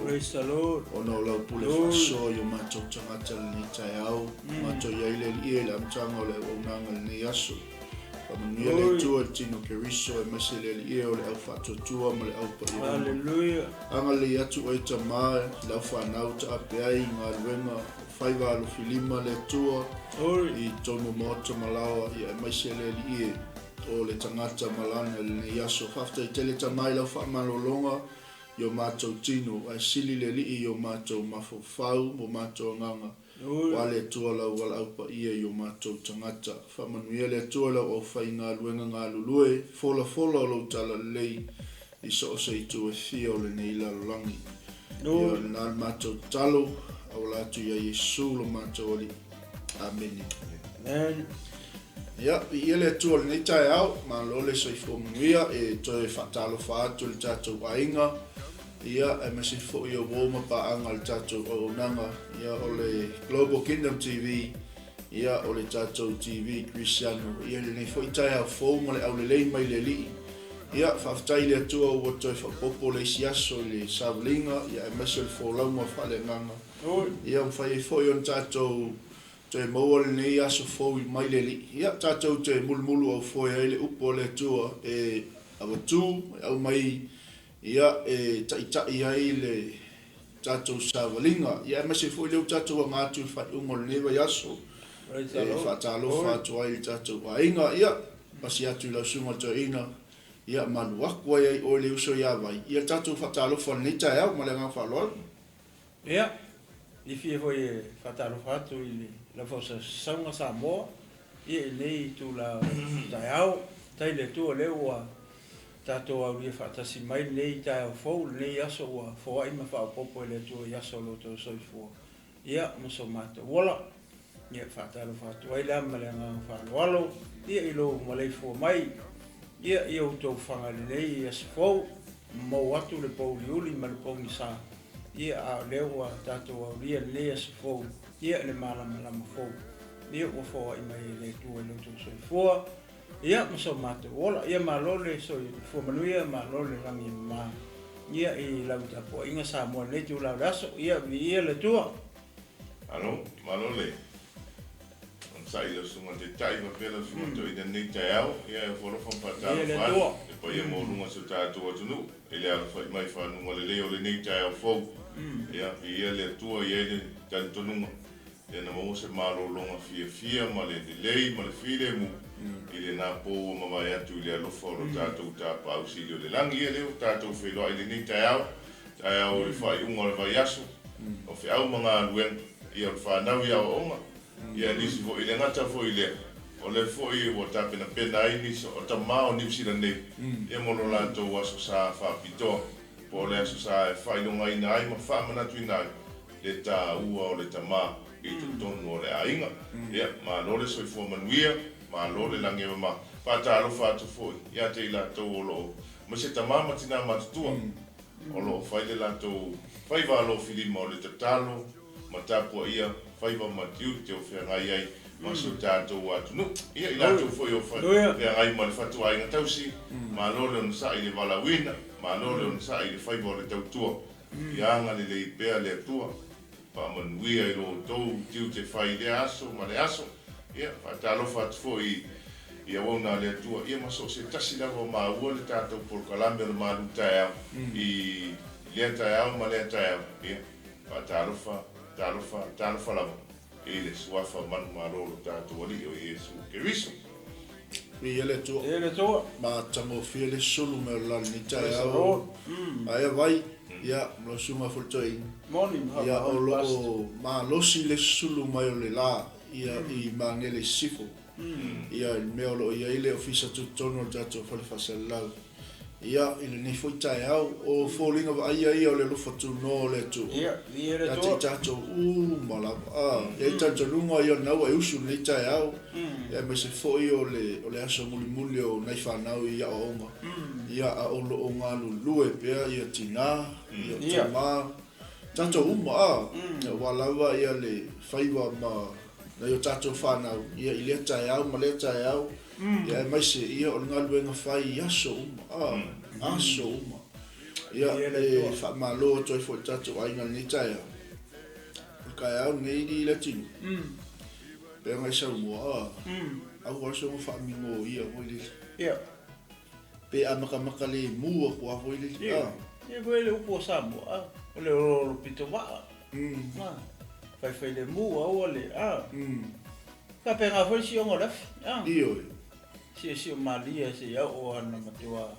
Praise the Lord. Ono lau pule faso yo macho tangata ni tayao macho yaile ile amchanga ole onanga ni yaso pamunia le tua tino keriso e masile ile ole au fato tua mole au pa Hallelujah. anga le yatu o tama la fa nauta apai ngalwenga faiva lo filima le tua I tomo moto malawa ya masile ile o le tangata malana le yaso fafta tele tamai la fa malolonga yo macho tino a sili le li yo macho mafofau mo macho nganga wale tuala wala upa ia yo macho tangata fa manuele tuala o fainga luenga ngalulue fola lo tala lei iso se tu e fio le neila langi yo na macho talo awla tu ya Yesu lo macho oli amen amen ya ile tuala ni tai au ma lo le so ifomia e to e fatalo fa tu le tato wainga ia e masi fo yo woma pa angal tato o nanga ia ole Global Kingdom TV ia ole tato TV Cristiano ia le fo itaia fo mo le au le mai le li ia fa ftai le tu o to fa popole siaso le savlinga ia e masi fo la mo fa le nganga ia fa fo yo tato te mo le ia so fo mai le li ia tato te mulmulu o fo ile upole tu e ava tu au mai ia e tai ai le tatou savalinga ia ma se foi leu tatou ngatu fa ungol neva yaso fa talo fa tuai tatou ainga ia pasi atu la sunga to ina ia maluakua ia o le uso ia vai ia tatou fa talo fa ni tai au ma le nga fa lo ia i fie foi fatalo fatu i la fosa saunga sa mo ia nei tu la tai au tai le tu le wa tatou au ia fatasi mai nei tai au fo nei aso wa fo ai ma fa popo le tu ia solo to so fo ia mo so mata wala ia fatalo fatu ai la ma le nga fa lo ia i lo ma le fo mai ia ia o to fanga le nei as fo mo atu le poliuli ma le pongi sa ia a lewa tatou au lia le as fo ia le mala fo ia o fo ai mai le tu le to so fo ia mo so mate wala ia malole so fo manuia malole rangi ma ia i la uta po inga sa mo le tu la raso ia vi le tu alo malole sai lo sunga de tai va pela sunga to i nei tai au ia fo lo fo pata fa e poi mo lunga so tatou atu nu ele ala fa mai fa nu le o le nei tai au fo ia le tu ia le tanto nu e na mo se malo longa fia ma le lei ma le file mu ile na po ma vai atu ile lo fo lo tatou ta pa auxilio le langi ele o tatou fe lo ile nei tai au le fa un o vai aso o fe au manga luen ia fa na ia o ia nisi fo ile ngata fo ile o le fo i o ta pena ai nisi o ta mao ni sila nei ia mo lo lato waso sa fa pito po le aso sa fa i longa ina ai ma fa mana tu ina le ta ua o le ta ma i tu tonu o le ainga ia ma lo le soi fo manuia ma lo le lange ma pa ta lo fa tu fo ia te ila to o lo ma se ta mama tina ma tua o lo fa le lato fa va lo filima o le talo ma ta po ia fai va matiu te o fe ngai ai ma so tatou atu no ia i latou foi o fa fe ngai ma le fatu ai ngatausi ma lo le sa i le valawina ma lo le sa i le fai va le tautua ia nga le pea le tua pa manuia i lo tou tiu te fai le aso ma le aso ia fa talo fatu foi ia wona le tua ia ma so se tasi lava ma ua le tatou por kalambe le malu tae i le tae au ma le tae ia fa talo fa lava e le suafa manu marolo tatou ali o Iesu Keriso ia le to ma tango fie le sulu me la ni tae au ai vai ia lo suma fultoi ia o lo ma lo si le sulu mai o le la ia i mangele sifo ia me o lo ia ile ofisa tutono tatou fa le fasalau ia ile ni foi tae au o falling of ai o le lo fatu no le tu ia le to tatou mala e tatou lunga ia na wa usu ni tae au ia me se foi o le aso muli o nai fanau ia o nga ia a o lo nga lu e pe ia tina ia tama tatou ia wala ia le faiva ma na yo tatou fanau ia ile tae au ma le tae au ia mai se ia o nga luenga fai aso aso ia e fa malo to fo tatou ai nga ni tae kai au nei di la tinu pe mai sa mo au wa so fa mi mo ia ho le ia pe amaka le mu ko ho le ia ko le upo sa mo o le lo pito wa fai le mu o le ka pe nga fo si o ngola io si malia si ya o ana matua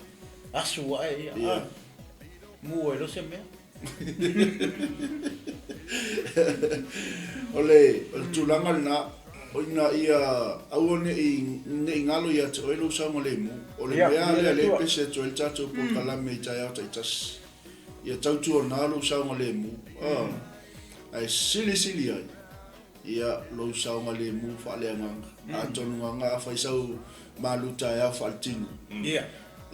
asu ai mu e lo se me ole tulanga na oina ia auone i ngalo ia te oilo sa mo le mu ole mea le pese to el tato po kala me tai au tai tas ia tautu na lo sa mo le mu ai sili ai ia lo sa mo le mu fa le nganga a tonu nganga fa isau maluta ia fa tinu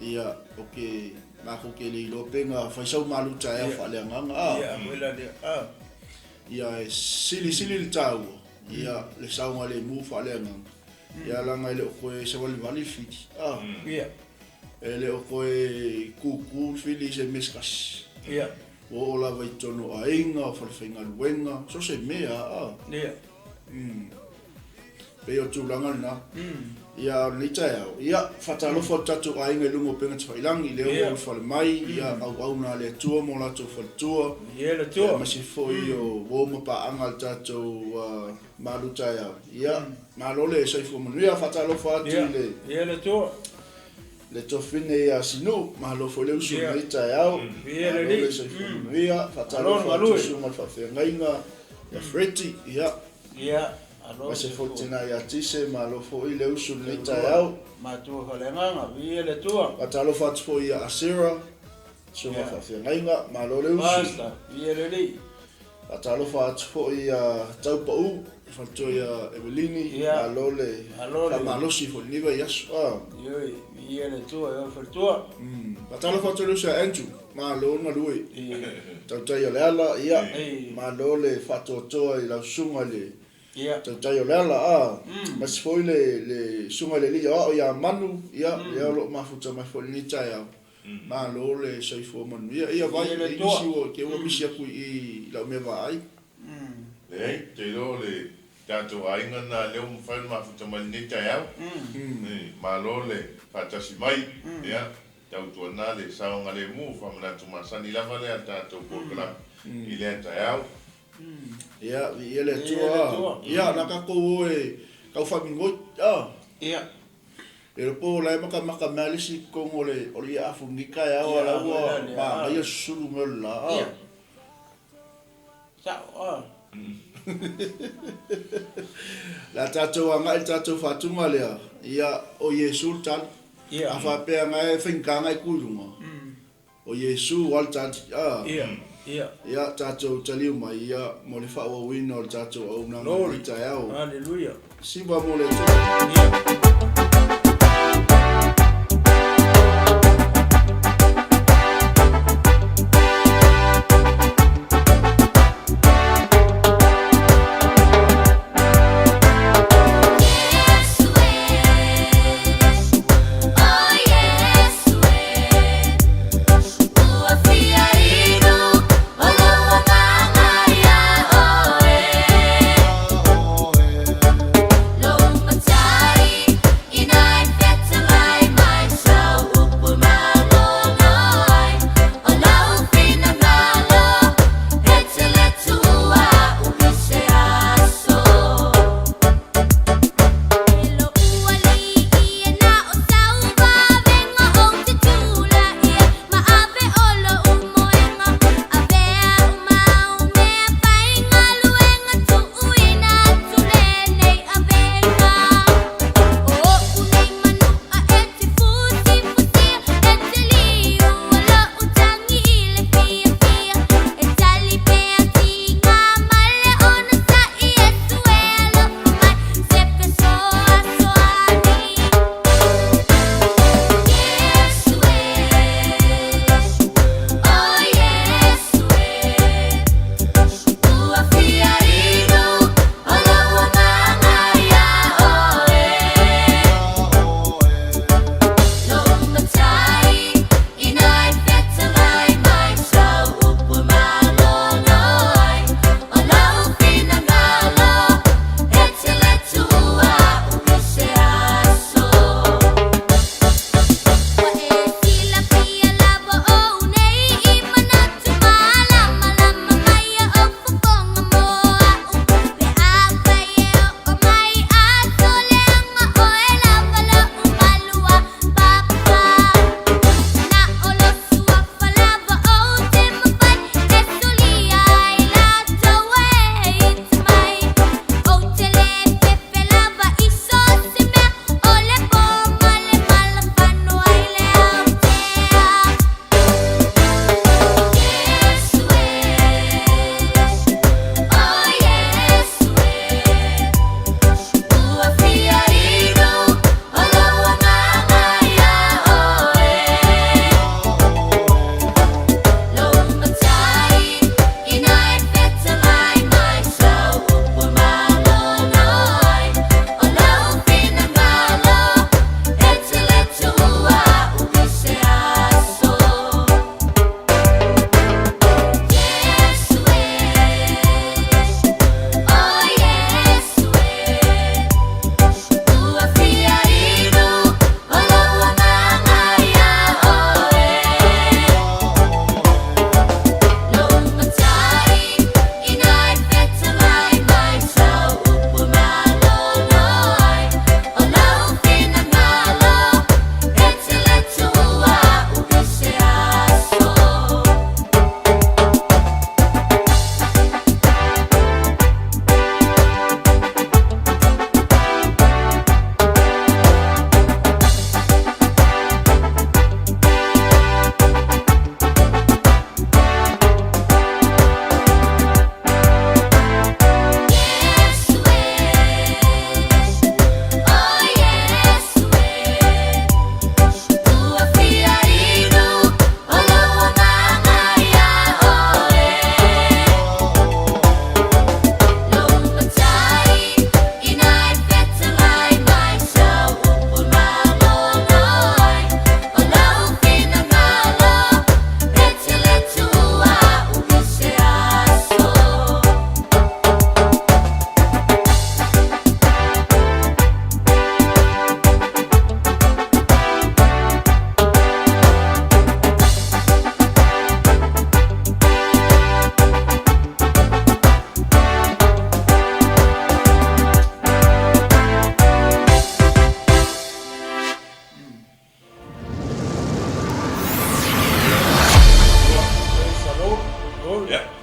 ia okay ma ko ke le lo penga fa isau maluta ia fa le nganga ia wela de ia sili le tau ia le saunga le mu fa le nganga ia la ngai le ko se wali vali fiti ia ele o ko kuku fili se meskas ia o la vai tono ainga fa finga luenga so se mea ia pe o tūlanga na. Ia ni tai au. Ia whatalofo tatu ainga lungo penga tawailangi leo o whale mai. Ia au na le tua mo lato whale tua. Ia le tua. Masi foi o woma pa angal tatu malu tai au. Ia malole e saifo manuia whatalofo atu le. Ia le tua. Le tofine ia sinu malofo le usu ni tai au. Ia le li. Le saifo manuia whatalofo atu sunga whawhengainga. Ia freti ia. Ia. Mase fotina ia tise malofo i le usu ni tai au. Matua whalenganga, ia le tua. Whatalofo atu fo ia asera. Sunga whawhengainga malo le usu. Basta, ia le li. Whatalofo atu fo ia taupau. Whantua ia Evelini. Malo le. Malosi fo niwa i asu. Ioi, ia le tua, ia le tua. Whatalofo atu le usu a Andrew. Malo na lui. Tautai o le ala ia. Malo le whatotoa i lau sunga le. Tautai o le ala Masi foi le sunga le li o ia manu. Ia lo mafuta mai fo ni tai au. Malo le saifo manu. Ia vai le isi o ke o misi aku i lau me vai. Le te lo le tato ainga na leo mwhai mafuta mai ni tai au. Malo le patasi mai. Ia tautua na le saonga le mu whamanatu masani lava le a tato kokala i le tai au. Ia le tua. Ia naka kou e kau whamingoi. Ia. E ropo lai maka malisi kong o le afu nika e awa la ua. Ma ia sulu me la. Ia. Sao, La tatou anga i tatou whatunga lea. Ia o Yesu tal. Ia. A whapea ngai whinka ngai kuirunga. O Yesu wal tati. Ia. Ia tatou taliu mai ia mo le whaua wina o tatou au na ngā e au. Hallelujah. Siwa mo le tua. Ia. 𝚘𝚙𝚢𝚛𝚒𝚑𝚝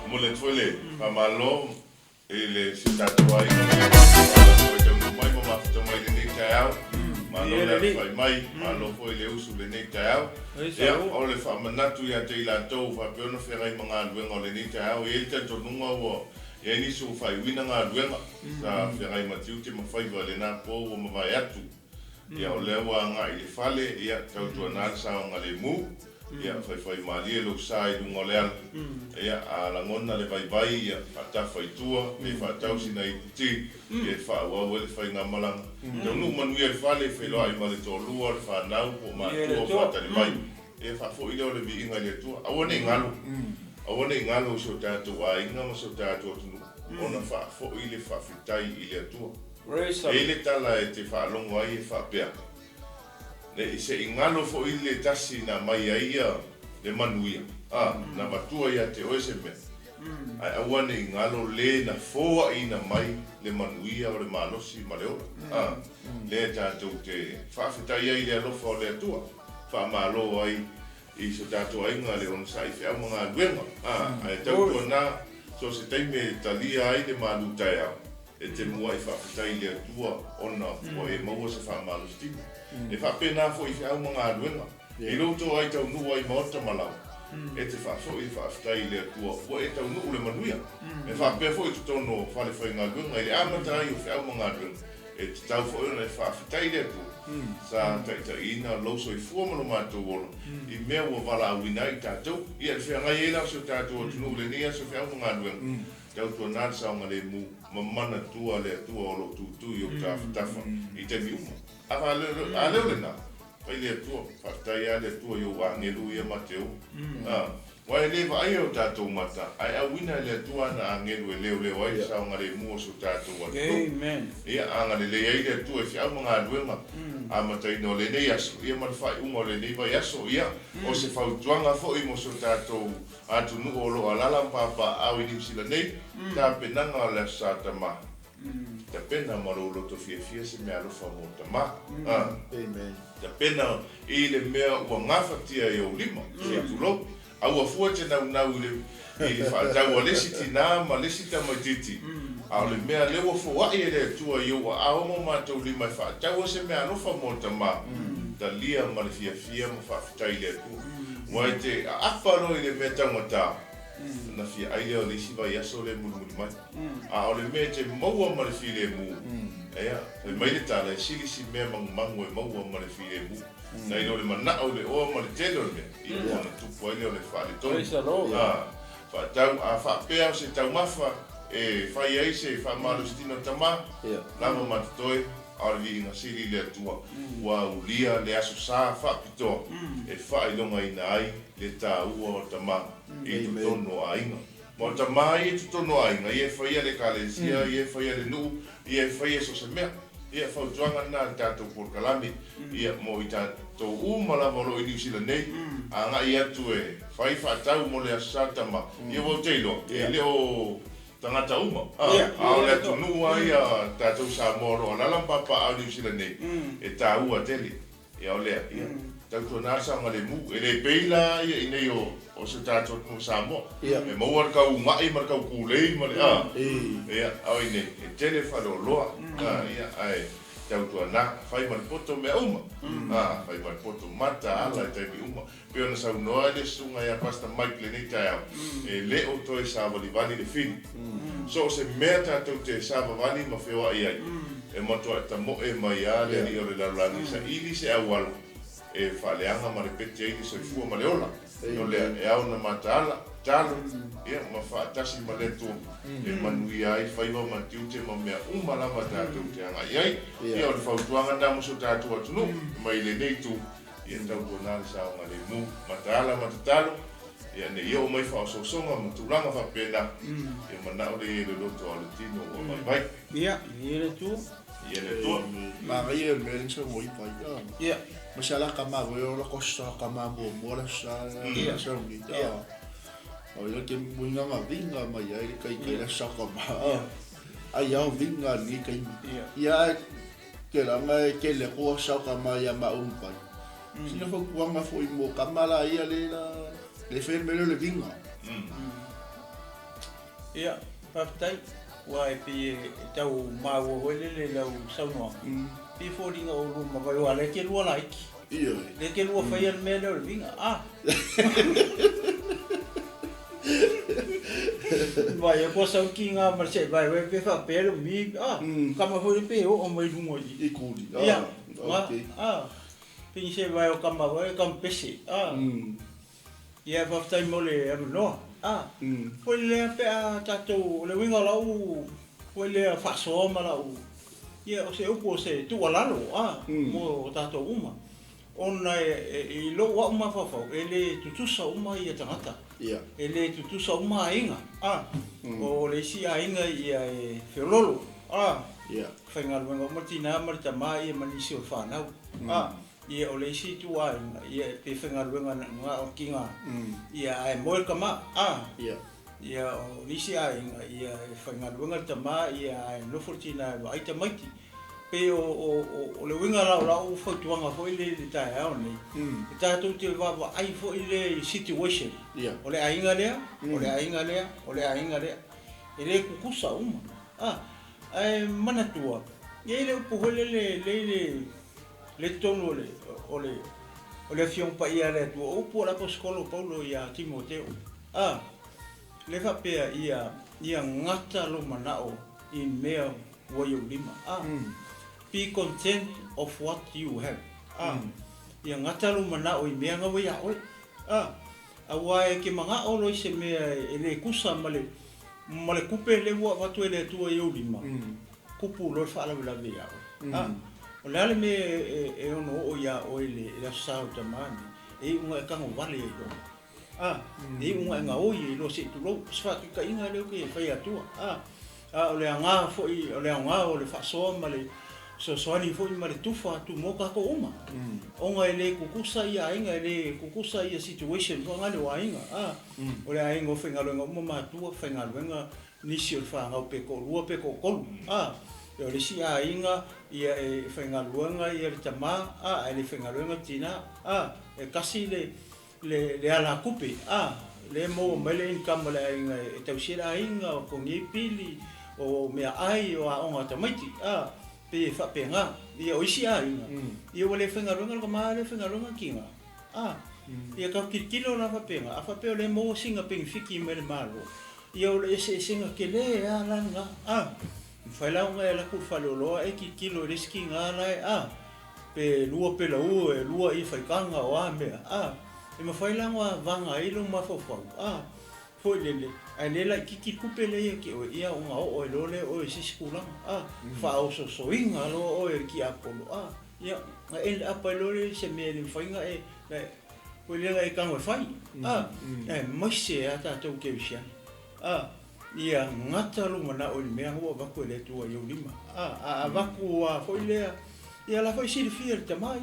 mo le tole pa malo ele se tatua ai ko mai mo mafto mai le nei tau malo le fai mai malo foi le usu le nei tau ya o le fa manatu ya te la tou fa pe no ferai manga luenga le nei tau e te tonunga wo e ni su fai wina nga luenga sa ferai matiu te mafai va le na po o ma vai atu ya o le wa nga i le fale ya tau tuana sa nga le mu ya fai mali lo sai du ngolel ya ala ngona le vai ya ata fai tua me fa tau sina i ti e fa wa le fai nga malang no nu manu e fale fe lo ai male to lu or fa nau po ma to fa ta le mai e fa fo ile le vi nga le tua a wona ngalo so ta to wa inga mo so ta to tu ona fa fo ile fa fitai ile tua e le tala e te fa long wa e fa pe le se ingalo fo ile tasi na mai ia le manuia na batua ia te oese me ai awane ingalo le na fo ina mai le manuia o le malosi maleo le tatou te whawhitai ai le alofa o le atua whamalo ai i so tatou ainga le on sai whia mga luenga ai tau tuana so se teime talia ai le malutai au e te mua i whawhitai le atua ona o e maua se whamalo stima e whapena fo i whia mga luenga i roto ai tau nua i maota malau e te whafo i whaftai le atua o e tau nuu le manuia e whapea fo i tutono whale whai ngā luenga i le amatai o whia mga luenga e te tau fo i le whaftai le atua sa taita ina lauso i fuamano mātou olo i mea ua wala awina i tātou i e whia ngai e lau so tātou o tunu le nia so whia mga luenga tau tua nāra saonga le mu mamana tua le atua o lo tutu i o tāwhatafa i te mi uma a leo le nā pai le atua whaktai a le atua i o angelu i a mateo wa e lewa ai o tātou mata ai awina le atua na angelu e leo ai saonga le mua so tātou atu ia anga le ai le atua e whiau mga aluenga a matai no le nei aso ia marwhai unga le nei vai aso ia o se whautuanga fo i mo so tātou atu nu o lo alala mpapa au i nimsila nei tā penanga le sata maha ta pena marolo to fia se me alofa mo tama ta pena i le mea ua ngafatia i o lima se tulo au a fuate nau i le whaatau a lesi tina ma lesi tamaititi au le mea lewa fuai e le tua i o a aongo mātou lima i whaatau se me alofa mo tama ta lia ma le fia ma whaafitai le atua wa te aparo i le mea tangata na fia ai leo le siva ia so le mulu mai a o le me te maua ma le file mu ea le mai le tala e sili si mea mangu e maua ma le file mu na ilo le mana o le oa ma le tele o le i ona tupu ai leo le wha le tonu wha tau a wha pea o se tau mafa e whai ai se wha malu stino tama lama matatoe a le vi inga sili le atua wa ulia le aso sa wha pitoa e wha ilonga ina ai le tā ua o tama i tutono a inga. Mo tama i tutono a inga, i e whaia le kalesia, i e whaia le nuu, i e whaia so se mea, i e whautuanga nā tātou porkalami, i e mo i tātou umala molo i niusila nei, a ngā i atu e whai whaatau mo le asatama, i e wau teilo, e leo tangata uma. A o le atu nuu ai a tātou sa moro, a lalampapa a niusila nei, e tā ua tele, i o lea, i tau tō nāsa ngā le mu, e le peila i nei o se tātou no Samoa. E maua kau ngai mar kau kulei mar ia au nei e tele falo loa ia ai tau tua na fai mar poto me uma fai mar poto mata ala te mi uma pe ona sa noa le sunga ia pasta Mike le nei tai e le o toi sa vali vali le fin so se meta tau te sa vali ma feo ai ai e mato ta mo e mai ale ni o le la sa ili se awal e faleanga ma repete ai so fu ma le ola no le e au na matala talo ia ma fa tasi ma le tu e manui ai fai va ma tiu te ma me uma la mata tu te anga ai ia o fa tuanga na mo so ta tu atu no mai le nei tu ia tau bona sa ma le mu matala matatalo ia ne ia o mai fa so songa mo tu langa fa pena ia ma na o le lo to al tino o mai vai ia le tu ma ia me so mo i vai ia masala kama veo la costa kama mo la sa sa unita o yo que muinga ma vinga ma ya kai la sa kama ai au vinga ni kai ya que la ma que le ko sa kama ya ma un pai si no fo kwa ma fo mo kama la ia le fe me le vinga Ia, papatai, wa e pi tau maua wele le lau saunoa. Pi fōringa o luma vai wa le ke lua laiki. Ia. Le ke lua whai al mea leo le vinga. Vai e kosa o ki ngā marse, vai we pe whapelo mi, kama hoi pe o mai lungo i. I kuri. Ia, okay. Pini se vai o kama vai, kama pese. Ia whaftai mo le amanoa. Foi le pe a tatou le winga lau foi le faso ma lau ia o se upo se tu alalo mo tatou uma ona e lo wa uma fa ele tutusa uma ia tangata ia ele tutusa uma inga o le si ainga ia e felolo ia fainga wenga martina marta mai manisi o fanau ia o le si tu ia pe fainga wenga nga o kinga ia ai mo kama ia o nisi ainga ia fainga wenga tama ia no fortina ai tamaiti pe o le winga la o fotuanga foi le tai ao nei ta tu te va ai foi le situation o le ainga lea o le ainga lea ele kukusa uma ai manatua ia le po le tono o le fion pa ia le tu o po la poskolo Paulo ia Timoteo le fa pe ia ngata lo manao I mea wa yo lima be content of what you have ia ngata lo manao I mea nga wa ya oi awa e ke manga o lo se mea ele kusa male kupe le wa watu ele tu yo lima kupu lo fa la vea o le ale me e ono o ia o ele la sao tamani e unga ka ngo vale yo e unga nga o ye lo se tu lo sfa ka inga le ke fa ya tu o le anga fo o le anga o le fa so male so ani fo male tu fa tu mo ka ko uma onga ele kukusa ia inga ele kukusa ia situation ko nga le wa inga o le ainga fa nga lo nga ma tu fa nga lo nga nisi o fa nga pe ko lu pe ko ko yo le si ainga ia e whaingaluanga ia le tama le whaingaluanga tina e kasi le ala kupe le mo mele income le ainga e tausira ainga o kongi pili o mea ai o a onga tamaiti pe whapenga ia o isi ainga ia wale whaingaluanga ka maa le whaingaluanga kinga ia ka kilo la whapenga a whapeo le mo singa ping fiki me le malo ia o le singa ke le langa Whailau ngai la ku whaloloa e ki kilo riski ngā lai pe lua pe lau e lua I whaikanga o mea e ma whailau ngā vanga ilo ma whawhau foi lele ai lela ki kupe le ki o ia o ngā o e lole o e siskulanga whao so inga lo o e ki apolo ia ngā ele apa lole se mea ni whainga e foi lela e kangwe whai e maise a tātou ke wisian ia ngata lo mana o mea ho vaku le tu yo lima vaku foi le ia la foi sir fier tamai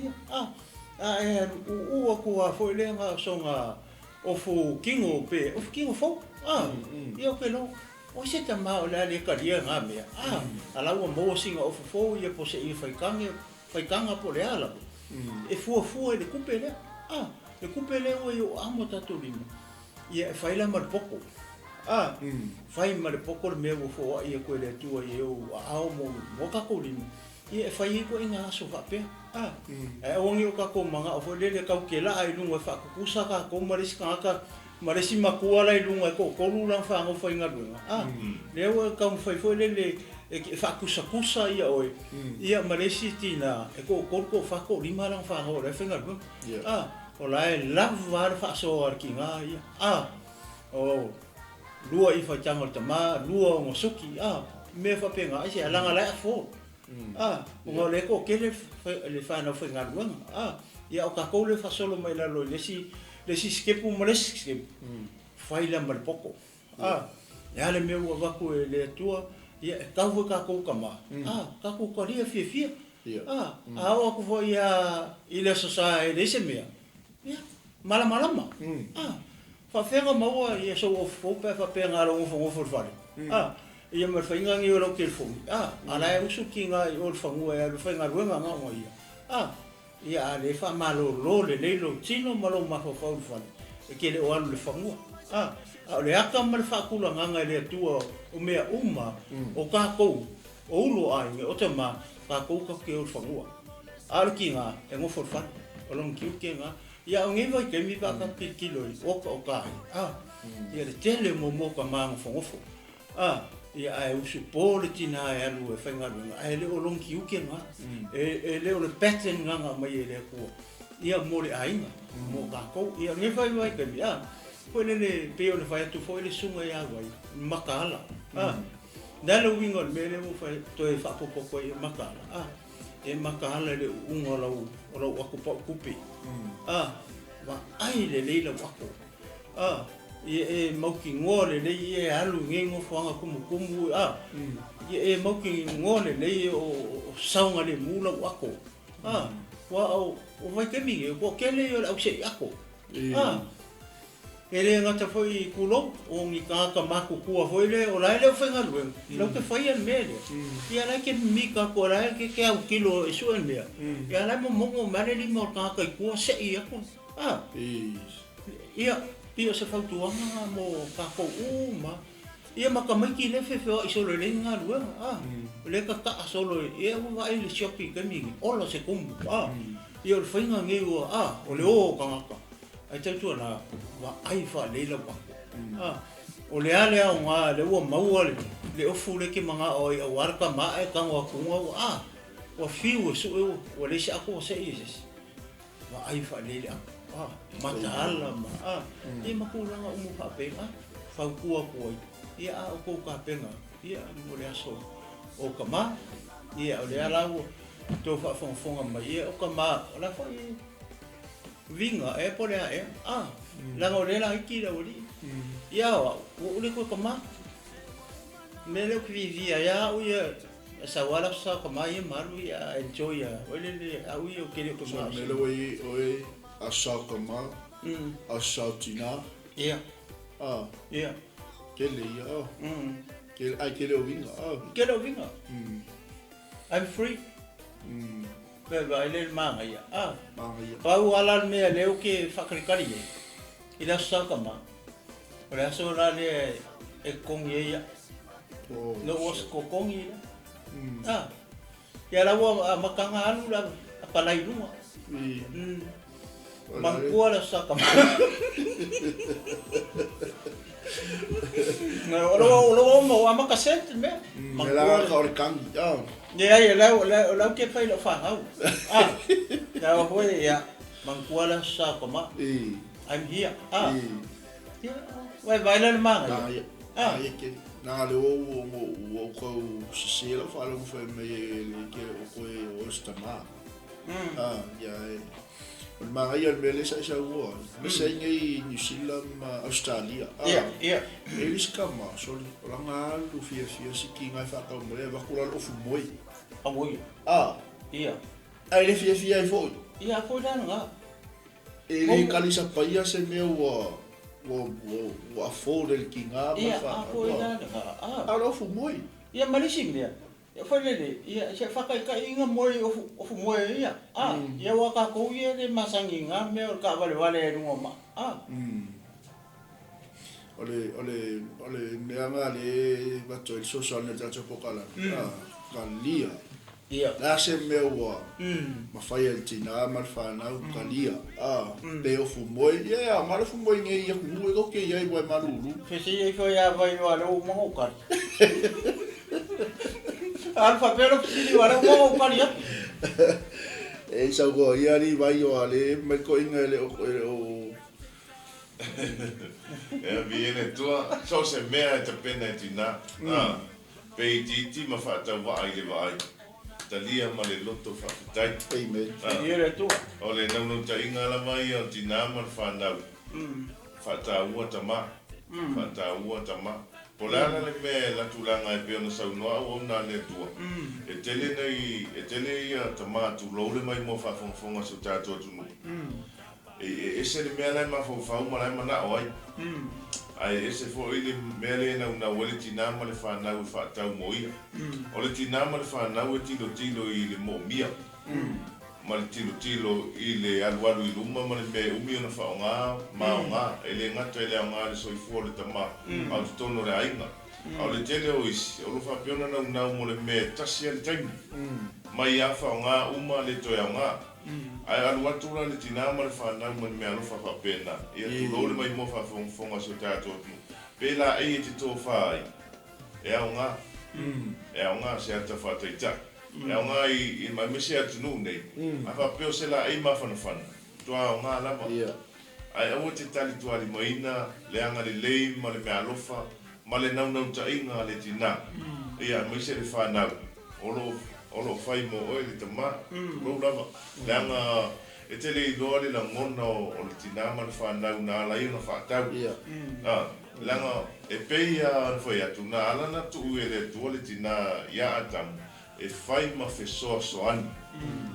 e o ko foi le nga songa o fu kingo pe of kingo fo ia ke lo o se tama o le karia nga mea ala o mo singa o fo ia po se I faikanga po le ala e fu le kupe le o yo amo tatu lima ia faila mar poko fai ma le poko le mea fo ia ko le tua eu ao mo ka ko lima ia fai ko inga so fa pe e ongi o ka ko manga o le ka ke la ai lunga fa ku sa ka ko maris ka marisi makua lai lunga ko lu lang fa ngo fai nga lunga le o ka fai fo le fa kusa ia oi ia marisi tina e ko fa ko lima lang fa ngo le fa nga lunga o lai lava fa so ar kinga ia lua I whaitanga tama, lua o ngosuki, me whapenga, se alanga lai a fō. Ngā leko ke le whanau whainga ruanga. Ia o kako le whasolo mai lalo, lesi skepu ma lesi skepu. Whaila ma le poko. Ia le meu a waku e le atua, ia e kau e kako kama. Kako ka ria fia. Awa ku fo ia I le sosa e le se mea. Ia, malama. Whawhenga maua ia so o fōpe whapea lo ngofo whare. Ia mar whainga ngi o lau ke whongi. Ala e usu ki ngā I o whangua e alu whainga ruenga ngā ngā ia. Ia le wha malo lo le leilo tino malo maho whau whare. E ke le o alu le whangua. O le aka ma le whakulanganga e le atua o mea o kākou, o ulo ai, o te mā, kākou ka ke o whangua. Ara ki ngā, e ngofo whan, o long kiu ke ngā, ia o ngai vai ke mi waka kilo i oka o kāi. Ia le tele mo ka mā ngofo. Ia ai usu pō le tina e alu e whaingaru, ai le o long kiu ke ngā, e le o le pattern nganga mai e le kua. Ia mo le ainga, mo kākou, ia ngai vai ke mi, koe le peo le whai atu fo le sunga ia wai, makaala. Nala winga le mele mo whai toi whapopoko e makaala. E makaala le unga o lau ako pao kupi. Wa ai le leila wako. E mauki ngoa le lei e alu ngengo whanga kumu. E mauki ngoa le lei o saunga le mula wako. Wa o vai kemi e ko kele o au se ako. E le ngata foi kulo o ngi ka maku kua foi le o lai le whenga lue. Lau ke whai an mea le. Ia lai ke mika ko lai ke au kilo e suen mea. Ia lai mo mongo mare li mo ka kai kua se i ako. Ia pio se whautuanga mo ka ko uma. Ia makamaiki le whewhea i solo le ngā lue. Le ka kaa solo e ua ai le shopping kemi ola se kumbu. Ia o le whainga nge ua o le o kangaka. Ai tautua na wa ai wha leila wako. O le ale au ngā le ua maua le ofu le ke mga o i au arka maa e kangwa kunga wa whiu e su e o le se ako o se i se. Wa ai wha leila ako. Mata ala ma. I makuranga umu hapenga. Whaukua koi. Ia o kou ka penga. Ia mo le aso o ka maa. Ia o le alau tō whaafonga mai. Ia o ka maa. O la whai vinga e pole a e langa o lela iki la ori ia o ule ko kama mele ku vivia ia o ia sa wala sa kama ia maru ia enjoy ia ole le au ia o kele ko ma mele o a sa kama a sa tina ia ia kele ia kele o vinga I'm free Vai le manga ia. Pau ala me leo ke whakarikari e. I la saka ma. O le aso la le e kongi ia. No was ko kongi ia. Ia la wa makanga alu la palai luma. Mangkua la saka ma. Olo mo amaka sent me. Mangkua ka ore kangi. Ia lau ke whai lau whahau. Ia hoi ia mangkuala sa koma. I'm here. Wai vaila le manga. Ia ke nā le o kau sisela whaala ku whai mei le ke o koe o stama. Ia o le manga ia le mele sa isa ua. Mesa inga i New Zealand ma Australia. Ia. E lisi kama, soli. O langa alu fia siki ngai whakau mre. Wakula ofu moi. Awoi. Ia. Ai le fia i foi. Ia foi dana nga. E le kalisa paia se mea ua fōre le ki ngā. Ia, foi dana nga. Ara ofu moi. Ia malisi mea. Ia foi lele. Ia se whakai ka inga moi ofu moi ia. Ia waka kou ia le masangi ngā mea o ka wale e runga ma. Ole mea ngā le wato il social network pokala. Kalia. Ia. Nā se mea ua mawhai al tina mal whanau kalia. Pe ofu moi. Ia, mara ofu moi ngai ia kungu e koke ia i wai maruru. Fesi e fo ia vai wale o mga ukari. Alfa pero fesi wale o mga ukari ia. E sa ko ia ni vai o ale mai ko inga le o viene tua so se mea te pena tina. Pe ti ma fa ta vai le vai. Talia ma le loto fa tai. Amen. Ia le tua. Ole no ta inga la mai o tina ma fa na. Fa ta ua ta ma. Fa ta ua ta ma. Polana le me la tulanga e pe no sa no o na le tua. E tele ia ta ma tu lo le mai mo fa fonga so ta to tu. E se le me la ma fa ma la ma na oi. Ai ese fo ile mele na wale tina ma le fa na u fa ta mo ia. O le tina ma le fa na u tilo i le mo mia. ma le tilo i le alualu i luma ma le me umi ona whaonga maonga e le ngata e le aonga le soifua le tama au tutono le ainga au le tele o isi o lo whapiona nau mo le me tasi le taimi mai a whaonga uma le toi aonga ai aluatura le tina ma le whanau ma le me alofa whapena ia tulo le mai mo whafonga so tātou pela e te tō whai e aonga se ata whataita e aonga i mai mese atu nu nei a whapeo se la ei mawhanawhana tua aonga lama ai aua te tali tuari maina le anga le lei ma le mea alofa ma le nau ta inga le tina ia mese le whanau olo whai mo oe le tama rou lama le anga e te le iloa le la ngona o le tina ma le whanau na ala iuna whatau langa e peia na foi atu na ala na tu e le tua le tina ia atamu e fai ma fesoa soani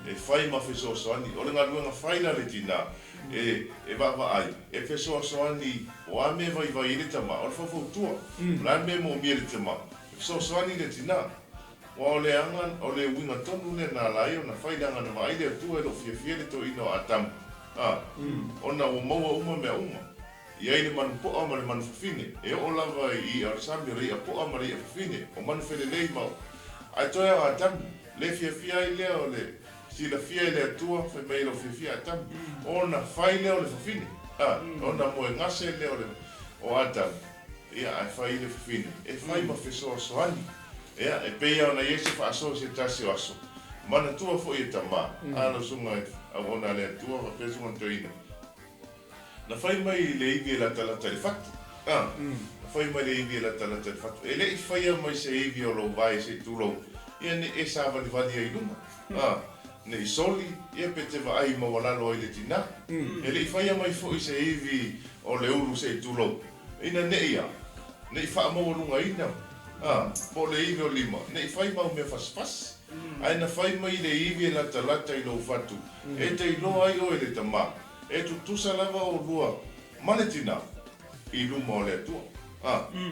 e fai ma fesoa soani o le ngaluanga fai la le tina e va ai e fesoa soani o a me vai le tama o le fafoutua la me mo mia le tama fesoa soani le tina o le anga o le winga tonu le na lai o na fai langa na vai le tua e lo fia le to ino atamu ona o maua uma mea uma ia i le manu poa ma le manu fafine e o lava i arsami rei a poa ma rei a fafine o manu felelei mau ai toi a tamu le fia i lea o le sila fia i le atua fai mai lo fia tamu ona fai lea o le fafine ona moe ngase lea o atamu ia ai fai le fafine e fai ma fesoa soani ia e peia ona iese fa aso se tasi o aso mana tua fo i tama ana sunga a ona le atua fa pesunga toina na fai mai le ivi la tala le fatu na fai mai le ivi la tala le fatu e le i fai mai se ivi o lo vai se tulo ia ne e sa vali ai luma ne i soli ia pe te vai ma wala lo i le tina e le i fai mai fo i se ivi o le uru se tulo ina ne ia ne i fa mo lunga ina po le ivi o lima ne i fai mau me fasfas ai na fai mai le ivi la tala i lo fatu e te ilo ai o le tama e tu tusa lava o lua maletina i luma o le atua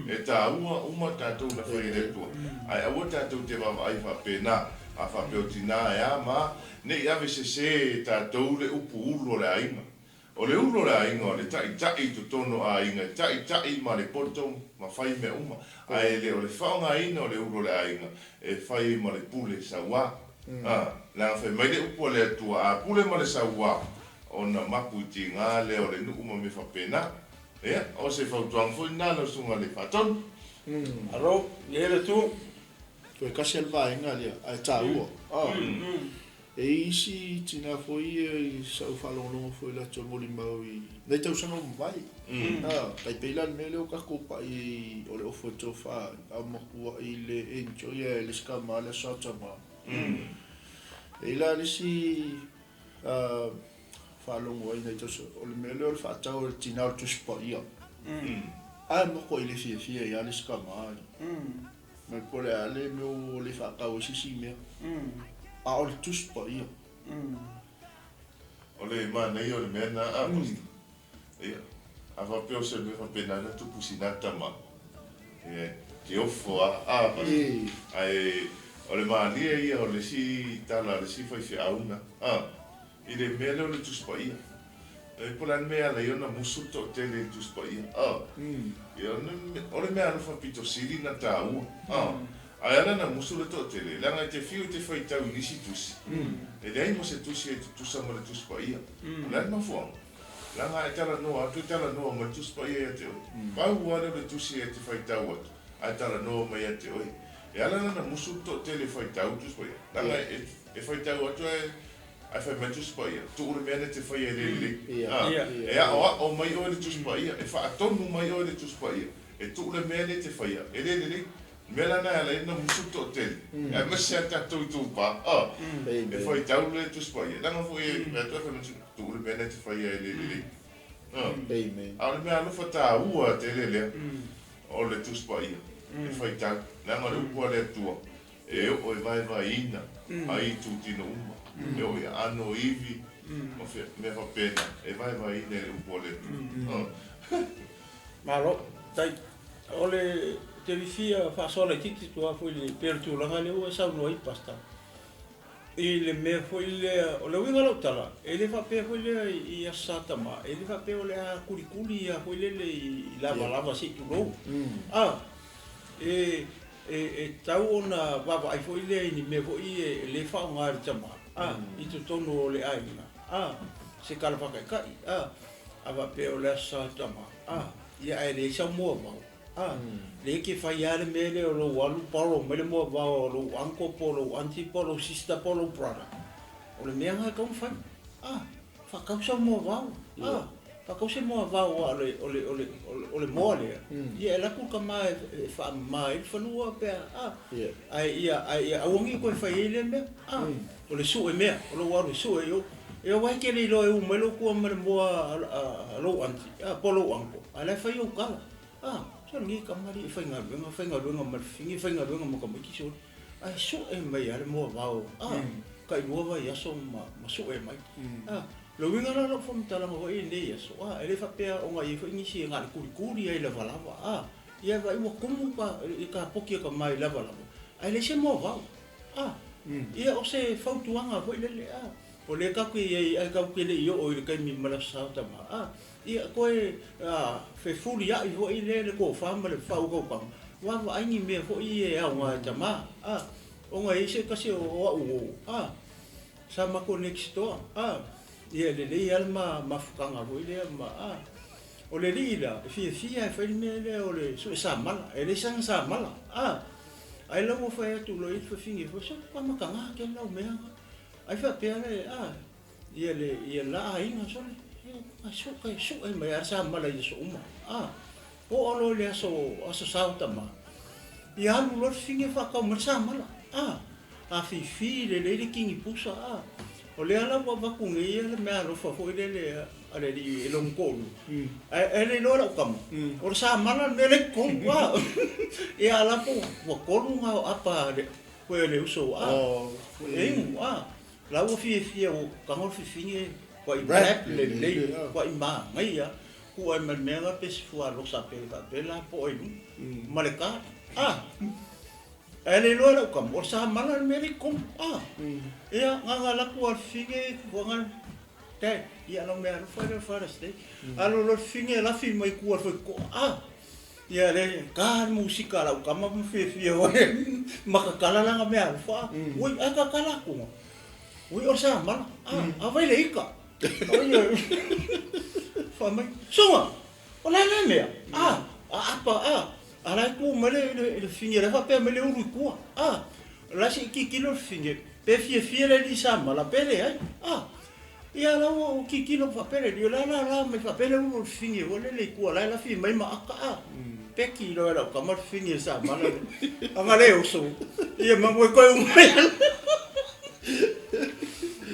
e ta uma tātou na whai le atua ai aua tātou te wawa ai whapena a whapeo tina e a ma ne i ave se tātou le upu ulu o le ainga o le ulu o le ainga o le tai tu tono a inga tai ma le poto ma whai me uma ai le o le whaonga ina o le ulu o le ainga e whai ma le pule sa wā la whai mai le upu o le atua a pule ma le sa wā ona mapu ti ngā leo le nuku ma me whapena ea, o se whautuang fui nāna sunga le whaton aro, ie le tu koe kasi alwa e ngā lea, ai tā ua e isi tina fui e sau whalonga fui la tua moli mau i nei tau sanga mwai kai peilan me leo kakopa i o le ofo tofa a makua i le enjoy e le skama le sotama e la lisi whalongo ai nei tau o le me leo le whaatau le tinau tuspa ia ai moko i le fia i ale skama me pole ale me o le whaakau sisi mea a o le tuspa ia o le nei o le mea na a posta ia a whapeo se me whapena na tupu sinata ma te ofo a posta ai o le maalia ia o le si tala le si whai auna i le mea leo le tuspa ia e pole mea le iona musu to te le tuspa ia o le mea alufa pito siri na ta ua ai ala na musu le to te le langa te fiu te whai tau nisi tusi e le aimo se tusi e te tusa ma le tuspa ia lan ma fuang langa e tala noa atu e tala noa ma tuspa ia te oi pau ane le tusi e te whai tau atu ai tala noa ma ia te oi e ala na musu to te le whai tau tuspa ia langa e whai tau atu ai fai mai tuspa ia tu ure mea te whai e le e a o mai o le tuspa ia e wha atonu mai o le tuspa ia e tu ure mea te whai ia e le mela na ala ina musu to tele e mese ata to pa e foi tau le tu spoia langa foi me to fa tu le bene te fai le amen ala me ala fata ua tele le o le tu spoia e foi tau langa le ua le tua e o vai ina ai tu tino uma e o ano ivi me fa pena e vai ina le ua le malo tai ole te vifia fa sola titi tu a foi le per tu langa le o sa no i pasta le me foi le o le winga lo tala ele fa pe foi le I asatama ele fa pe o le kuli a foi le lava si tu lo e tau ona baba ai foi le ni me foi le fa nga tama I tu tono le ai se kala fa kai ava pe o le asatama ia ele sa mo ba le ke fa ia le mele o lo walu polo mele mo ba o lo anko polo anti polo sister polo brother o le mea nga kau fa fa kau sa mo ba fa kau se mo ba o le mo le ia la ku ka mai fa mai fa no pe ai ia awongi ko fa ile me o le su e me o lo walu su e yo e wa ke le lo e o melo ku mo lo anti polo anko ala fa yo kala so ni kamari fainga lunga ma fingi fainga lunga mo ka miki so ai so e mai ale mo vao kai nova ya so ma so e mai lo winga na fom tala mo e ne ya so ele fa pe o ngai fa inisi nga kuri ai la vala ia vai mo kumu pa ka poki ka mai la vala ai le se mo vao ia o se fautuanga foi le o le ka ku ai ka ku le yo o le kai mi mala sa ta ma ia koe fe fuli ai ho ile ko fama le fau ko pang wa ai ni me ho I a nga tama o nga ise kasi o sama ko next door ia le alma mafukanga ho ile ma o le lila fi fa me le o le so sa mala ele sang sa mala ai lo mo fa tu lo I fa fingi fo so pa makanga ke lo me ai fa pe le ia la ai nga so so e mai asa mala I so uma o lo le so sa tama ia lu lo finge fa ka mersa mala fi le kingi pusa o le ala wa ku ngi le me ro fa fo le ale di long ko ele lo la kam o sa mala me le ko wa ia ala po ko nga apa ko le uso la wo fi o ka mo finge ko I rap le ko I ma mai ya ko ai mega pes fua lo sa pe ka pe la po I maleka ele lo la kam o sa mala me le kom ia nga la ko finge ko nga te ia no me no fa ste alo lo finge la fi mai ko ko ia le ka musika la kam ma fi o makakala la me alfa oi aka kala ko oi o sa mala vai le ika oye fa mai soma ola na me apa ala ku mele le finge la fa pe mele uru ku la si kilo finge pe fie le di sama la pele ia la o kilo fa pele di la me fa pele uru finge ole le ku la fi mai ma aka pe kilo la ka ma finge sama la anga le uso ia ma mo ko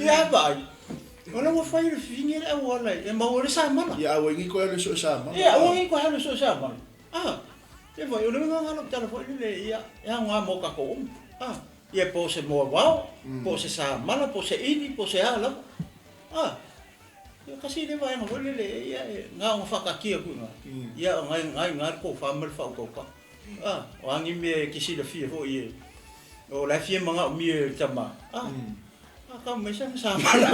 ia vai ona mo fai le finge le wala e ma ore sa mala ia o ngi ko le so sa mala ia o ngi ko le so sa mala e vai o le nga no tala foi le ia nga mo ka ko ia po se mo wao po se sa mala po se ini po se ala ia kasi le vai mo le ia nga nga fa ka kia ku nga ia nga ko fa mal fa ko ka o angi me kisi le fie ho ia o la fie manga mi tama ka me sa mala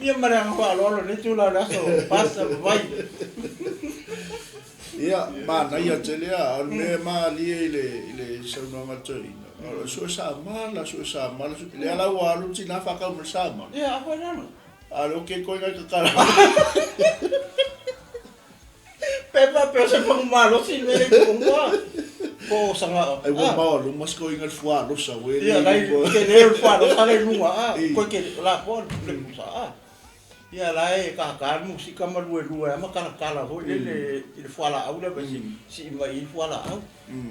ia mara nga lo le tula la so pasa vai ia ma na ia telia le ma li le sa no ma toi so sa mala le ala wa lu tina fa ka mo sa ma ia fa na alo ke ko ga ka pepa pe se pa malo si le ko mo ko sanga ai wa ma lu mas ko ingal fua lo sa we ia lai ke le fua lo sa le lunga ko ke la po le musa ia lai ka musika ma lu ma kala ho le fua la au le si mai fua la au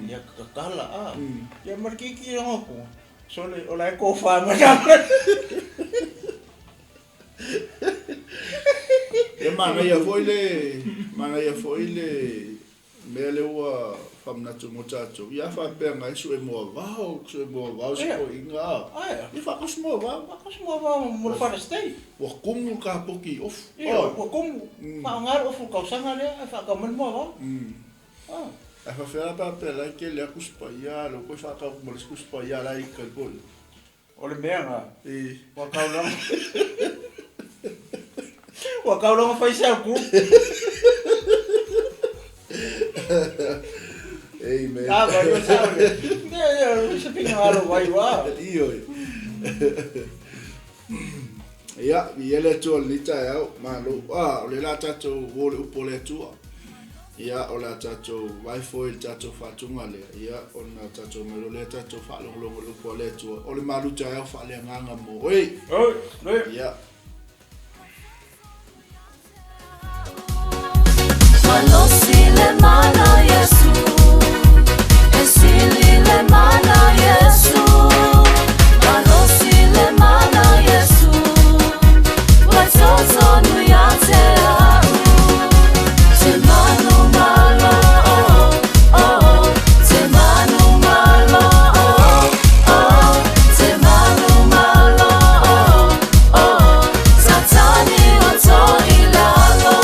ia ka kala ia mar ki ngo ko so le o lai ko fa ma na mana ia foi le mele wa famna tu mochacho ia fa pe ngai su e mo vao so inga ia fa kos mo vao mo fa stay wa kumu ka poki of wa kumu fa ngar of ka sanga le fa ka mo vao fa fa pa pe la ke le kus pa ia lo ko fa ka mo kus pa ia la ikal bol o le mea nga wa kaulanga wa kaulanga fai sa ku Amen. Ah, vai eu sabe. Eu se pinga alo vai wa. Iyo. Ya, ele tol ni ta ya malo. Ah, le la tato vole upole tua. Ya, o la tato vai foi tato fatunga le. Ya, ona tato melo le tato fa lo upole tua. O le malu ta ya fa le nganga mo. Oi. Oi. Ya. Malo sile mana Yesu. Esile mana Yesu. Malo sile mana Yesu. Watoto nuyate au. Temanu malo. Temanu malo. Temanu malo. Satani wato ilalo.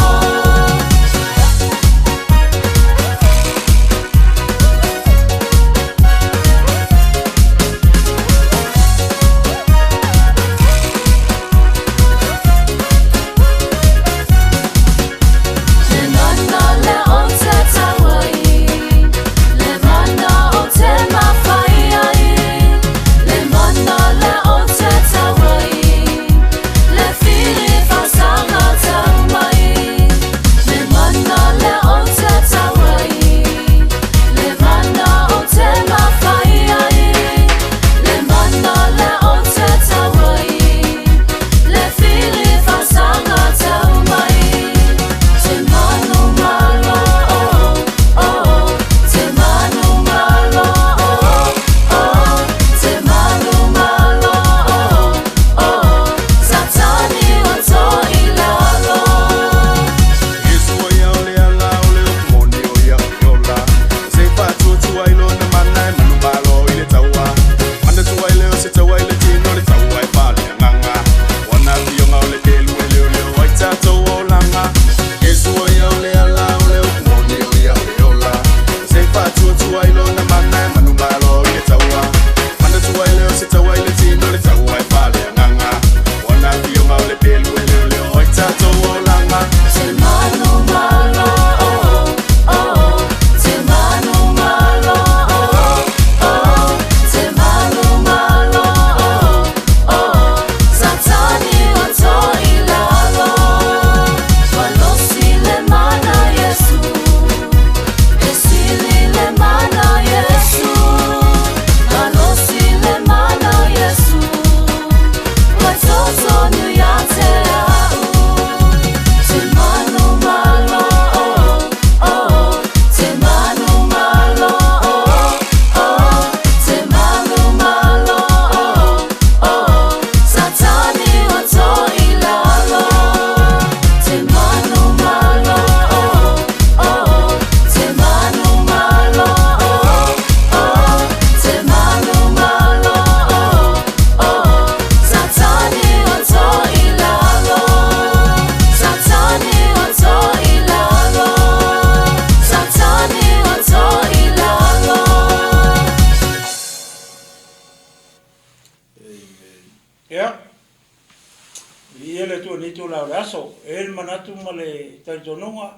Manatu male taitononga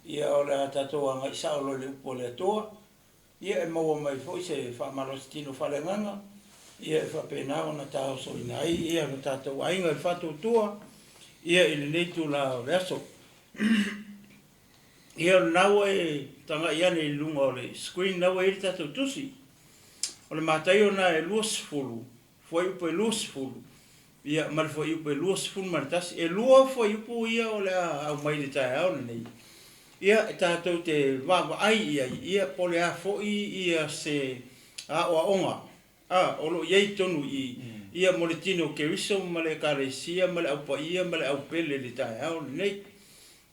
ia o le tatou anga isa o le upo le toa ia e maua mai foi se whamarostino whalenganga ia e whapena o na tau so inai ia na tatou ainga i whatu tua ia i le neitu la o le aso ia naua e tanga iane i lunga o le screen naua e tatou tusi o le matai o na e luasfulu foi upo e luasfulu ia mal foi upo e luasfulu martasi e lua foi upo ia o le au mai le tae au nei ia tatou te wawa ai ia pole a foi ia se a o onga o lo iei tonu ia mo le tino keriso ma le karesia ma le aupa ia ma le aupele le tae au nei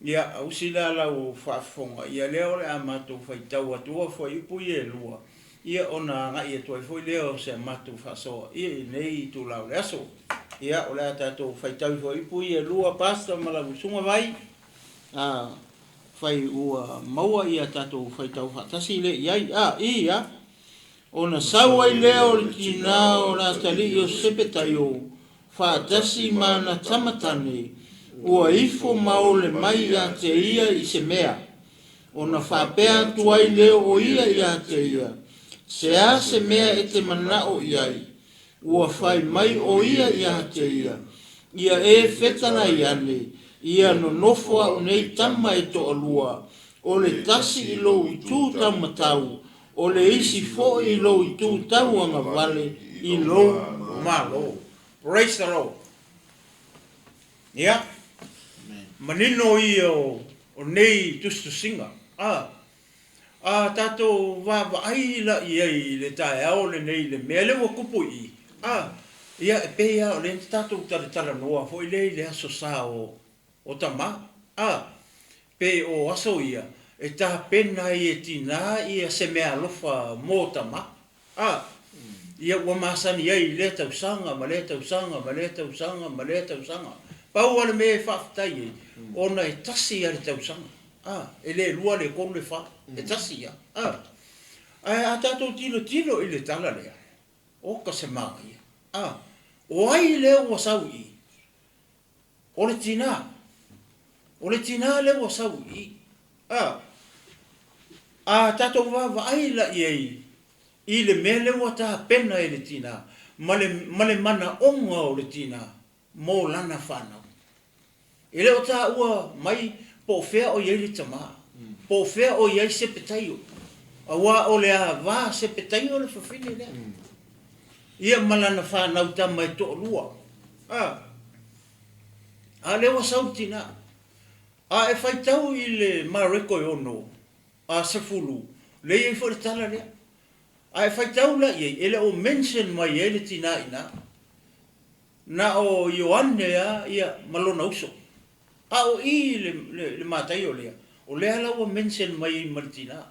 ia ausila la o fafonga ia leo le amato faitau atua foi upo ia lua ia ona ngai e toi foi leo se amato faso ia nei tu la le aso ia o le tatou faitau foi upo ia lua pasta ma la busunga vai fai ua maua ia tatou faitau fatasi le ia ia Ona sau ai lea o le tina o la tali o sepetaio, whaatasi mana tamatane, ua ifo maole mai a te ia i se mea. Ona whapea tu ai leo o ia i a te ia, se a se mea e te manao iai, ua whai mai o ia i a te ia, ia e whetana i ane, ia no nofoa o nei tama e to alua, o le tasi i lo i tū tau matau, o le isi fo i lo i tū tau anga vale i lo malo. Praise the Lord. Yeah. Manino i o nei tustu singa. Tato wa aila i ai le tae au le nei le mea le wakupu i. Ia e pea o le tato tala noa fo i le aso sa o tama. Pe o aso ia. E ta pena i e tina i a se mea lofa mō tama. Ia ua masani ai le tausanga, ma le tausanga, ma le tausanga, ma le tausanga. Pau ale me whaftai e, ona e tasi ale tausanga. E le lua le konu le wha, e tasi ia. A tato tilo i le tala lea. O ka se maa ia. O ai leo wa sau i. O le tina. O le tina leo wa sau i. Tato wa ai la i ei. I le mele wa ta pena i le tina. Male mana onga o le tina. Mo lana whanau. E leo ta ua mai po fea o iei le tama. Po fea o iei sepetaio. Awa o le a va sepetaio le whawhine lea. Ia malana whanau tama e to lua. A lewa sau tina. E whaitau i le mareko e ono. A sefulu. Le iei fo le tala lea. E whaitau la iei. Ele o mention mai e le tina ina. Na o Ioane ia malona uso. O i le matai o lea. O lea la o mention mai i martina.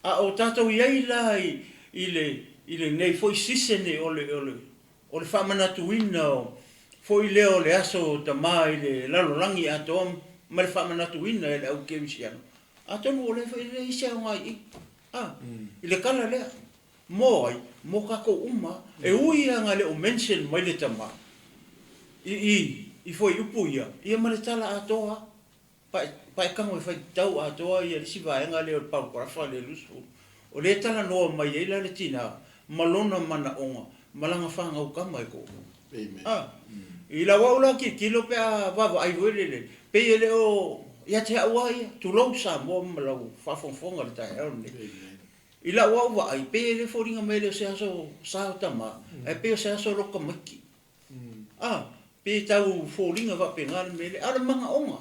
O tatou iei la i le nei foi sisene o le whamanatuina o foi leo le aso tama i le lalolangi ato ma le whamanatuina e le au kemisiano. Atonu o le foi le isia o ngai i. I le kala lea. Mo ai, mo kako uma, e ui anga le o mention mai le tama. I foi upu ia ma le tala atoa. Pai kango e fai tau atoa ia le siva enga le o pau karafa le lusu. O le tala noa mai e la le tina, malona mana onga, malanga whanga ukama e ko. I la waula ki kilo pe a vava ai wele le. Pe ele o, ia te awa ia, tu lau sa mo malau whafonfonga le tae au ne. I la wawa ai, pe ele fōringa mai le o se aso sao tama, e pe o se aso roka maki. Pe tau fōringa wa pe ngāle mele, ala manga onga.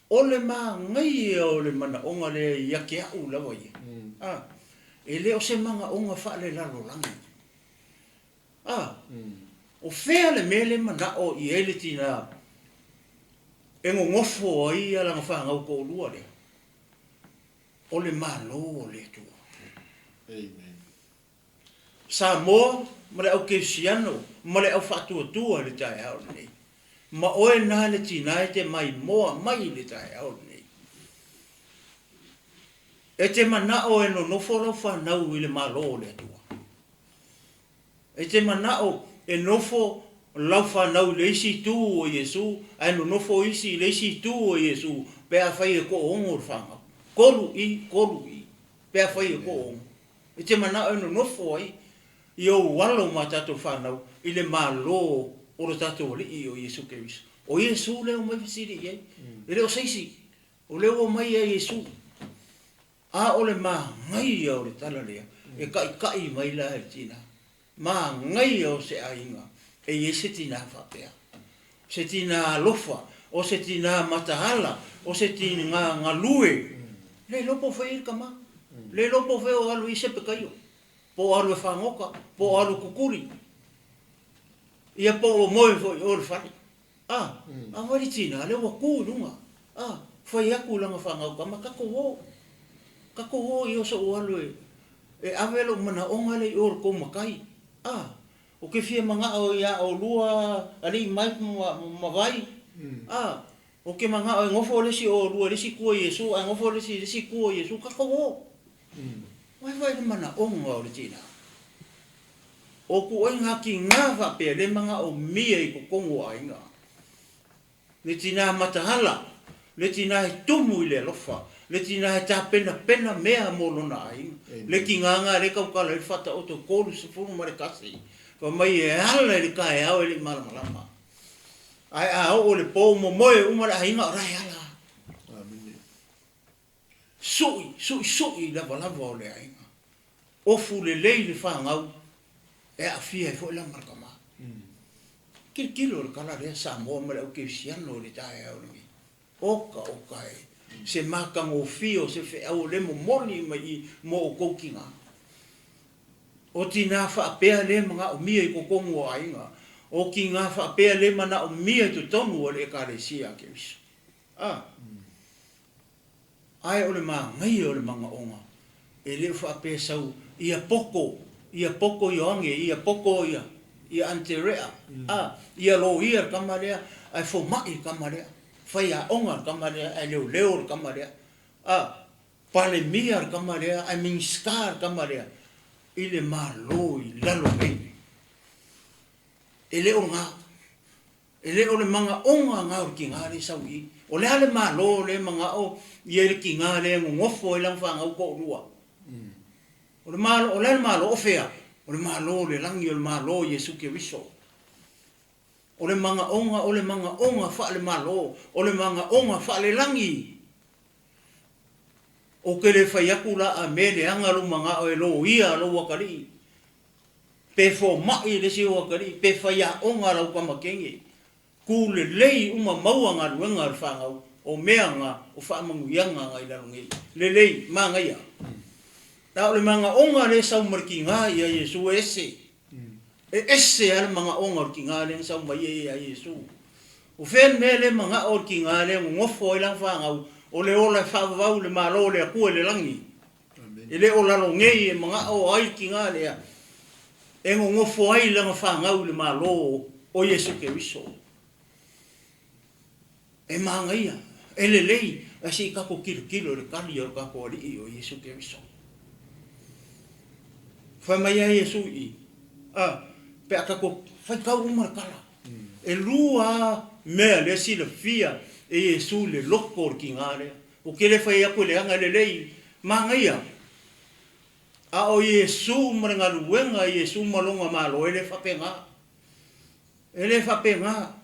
O le maa ngai o le mana onga le iake au lawa ia. E le o se manga onga wha le lalo langi. O whea le mele mana o i ele tina e ngofo ai ala nga wha ngau ko lua le. O le maa lo le tua. Amen. Sa mo, ma le au kesiano, ma le au whatuatua le tae au nei. Ma oe nā le tina e te mai moa mai le tae au nei. E te manao e no nofo lau whanau i le malo le atua. E te manao e nofo lau whanau le isi tū o Iesu, e no nofo isi le isi tū o Iesu, pea whai e ko ongo le whangau. Koru i, pea whai e ko ongo. E te manao e no nofo ai, i o walo ma tato whanau, i le malo o le tato li i o Iesu Keriso. O Iesu leo mai visiri iei. E leo seisi. O leo mai e Iesu. O le maa ngai o le tala lea. E kai mai la e tina. Maa ngai o se ainga. E ie se tina whapea. Se tina lofa. O se tina matahala. O se tina ngā lue. Le lopo whai irka maa. Le lopo whai o alu i sepe kaio. Po alu e whangoka. Po alu kukuri. Ia po o moe fo i ore whani. A wari tina, leo wa kū runga. Whai aku langa whangau ka, ma kako wō. Kako wō i osa o alu e awelo mana onga le i ore kou makai. O ke fia manga o ia o lua, ali mai mawai. O ke manga o ngofo lesi o lua, lesi kua Iesu, a ngofo lesi kua Iesu, kako wō. Vai mana onga o le tina. O ku oi ngaki ngā pe le manga o mia I ko kongo a inga. Le tina matahala, le tina he tumu I le lofa, le tina he tā pena mea molona a inga. Le ki nganga le kaukala I fata o to kolu se furu mare kasi. Fa mai e ala le ka e au le malamalama. Ai a o le po mo moe umara a inga rai ala. Sui lava o le a inga. Ofu le lei le whangau. E a fia e fo la markama. Kilo le kala rea sa mo mele o ke siano le tae au ni. Oka e. Se maka ngo fio se fe au le mo moni mai mo o koukinga. O tina wha apea le mga o mia I kokongo a inga. O ki ngā wha apea le mana o mia I tutongu o le kare sia ke viso. Ai o le maa ngai o le manga onga. E le wha apea sau ia poko I onge, ia poko ia anterea. Ia lo ia kamarea, ai fo mai kamarea. Fai a onga kamarea, ai leo kamarea. Pale mia kamarea, ai minskar kamarea. Ile malo I lalo mei. Ele o ngā. Ele o le manga onga ngā o ki ngā re sau I. O le ale malo le manga o, ia le ki ngā re ngofo I lang whanga uko rua. O le malo o fea, o le malo le langi o le malo Yesu ke wiso. O le manga onga wha le malo, o le manga onga wha le langi. O ke le whaiakula a me le angaru manga o e lo ia lo wakari. Pe fo mai le si wakari, pe whaia onga rau kamakenge. Ku le lei uma maua ngā ruenga ar whangau, o mea ngā, o whaamangu ianga ngā ilarungi. Le lei, maa ngai a. Tau le manga onga le sau marki ngā ia Yesu ese. E ese ale manga onga ki ngā le sau mai ia Yesu. O when me le manga o ki ngā le ngofo I lang whangau. O le ola whaavau le malo le akua le langi. E le ola lo ngei e manga o ai ki ngā lea. E ngofo ai langa whangau le malo o Yesu ke wiso. E manga ia. E le lei. E si kako kilo le kali o kako ali o Yesu ke wiso. Fai mai a Yesu I. Pe a kako fai kau umar kala. E lua mea le si le fia e Yesu le loko ki ngare. O ke le fai ako le anga le lei. Manga ia. A o Yesu marenga luenga Yesu malonga malo ele whapenga. Ele whapenga.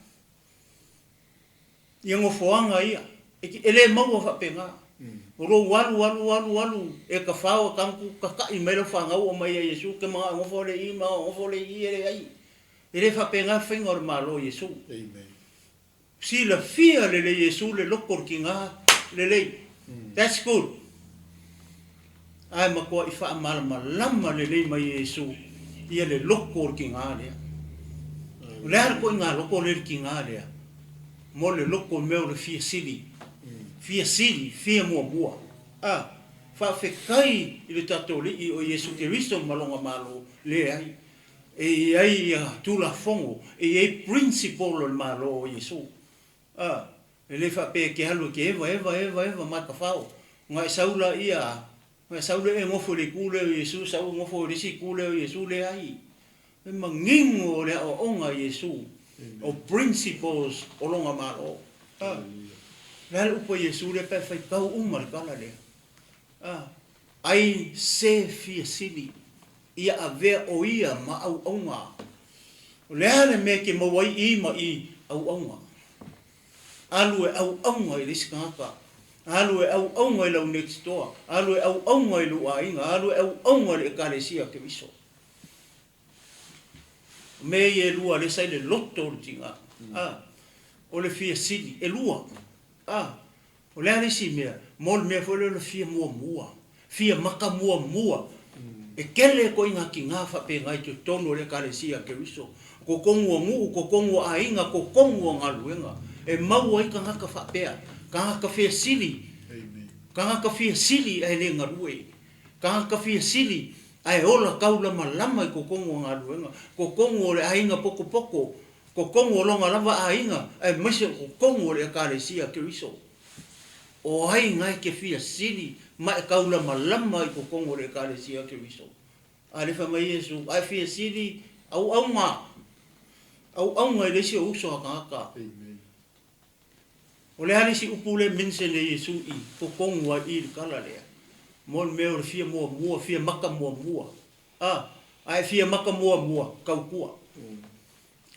Ia ngofoanga ia. Ele maua whapenga. Ro walu e ka whao kanku kakai mero whangau o mai a Yesu ke mga ngofole I ma ngofole I ere ai. Ele whapenga whinga o malo Yesu. Amen. Si la fia le Yesu le lokor ki ngā le lei. That's good. Ai makoa I wha malama le lei mai Yesu. Ia le lokor ki ngā lea. Le ar ko I ngā lokor le ki ngā lea. Mo le lokor meo le fia sili. Fia mua. Fa fekai I le tatoli I o Yesu Keristo malonga malo le ai. E ai tula fongo. E ai principle o malo o Yesu. E le fa pe ke halu ke eva maka fao. Ngai saula ia. Ngai saula e ngofo le kule o Yesu. Sau ngofo le si kule o Yesu le ai. E mangingo le o onga Yesu. O principles o longa malo. Lalo upo Yesu le pe fai kau umar kala le. Ai se fia sili. Ia ave o ia ma au onga. Le ale me ke mawai I ma I au onga. Alu e au onga I riskaka. Alu e au onga I lau next door. Alu e au onga I lu ainga. Alu e au onga I kalesia ke viso. Me e lua le sai le loto le tinga. O le fia sili. E lua. O le ale si mea. Mol mea fole le fia mua. Fia maka mua. E kele ko inga ki ngā whape ngai te tono le kalesia ke viso. Ko kongo ngu, ko kongo ainga, ko kongo ngā luenga. E mau ai ka ngaka whapea. Ka ngaka fia sili. Ka ngaka fia sili ai le ngarue. Ka ngaka fia sili ai ola kaula malama I ko kongo ngā luenga. Ko kongo le ainga poko. Ko kongo longa lava ainga. Ai maise ko kongo le kalesia ke viso. O ai ngai ke fia sili ma e kaula malama i kokongo le kalesia Keriso. A le whamai Iesu, ai fia siri, au ngā le si o uso haka. O le hali si upule minse le Iesu i kokongo a i le kala lea. Mon meo le fia mua, fia maka mua. Ai fia maka mua, kaukua.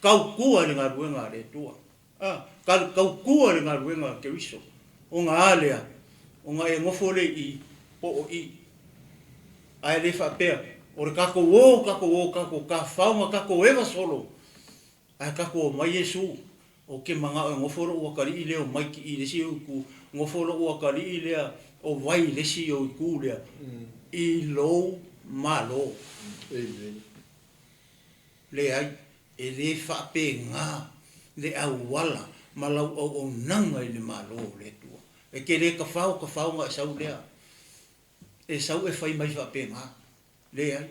Kaukua le ngā ruenga le tua. Kaukua le ngā ruenga Keriso. O ngā alea, o ngā e ngofole i po o i. Ai le whapea, o le kako ka whaunga kako ewa solo. Ai kako o mai Iesu, o ke manga o ngofolo ua kari i leo maiki i lesi o ku, ngofolo ua kari i lea o vai lesi o i ku lea. I lo malo. Le ai, e le whape ngā, le au wala, malau o nanga i le malo le tua. E ke le ka whaunga e sau lea. E sau e whai mai whape ngā. Le ai,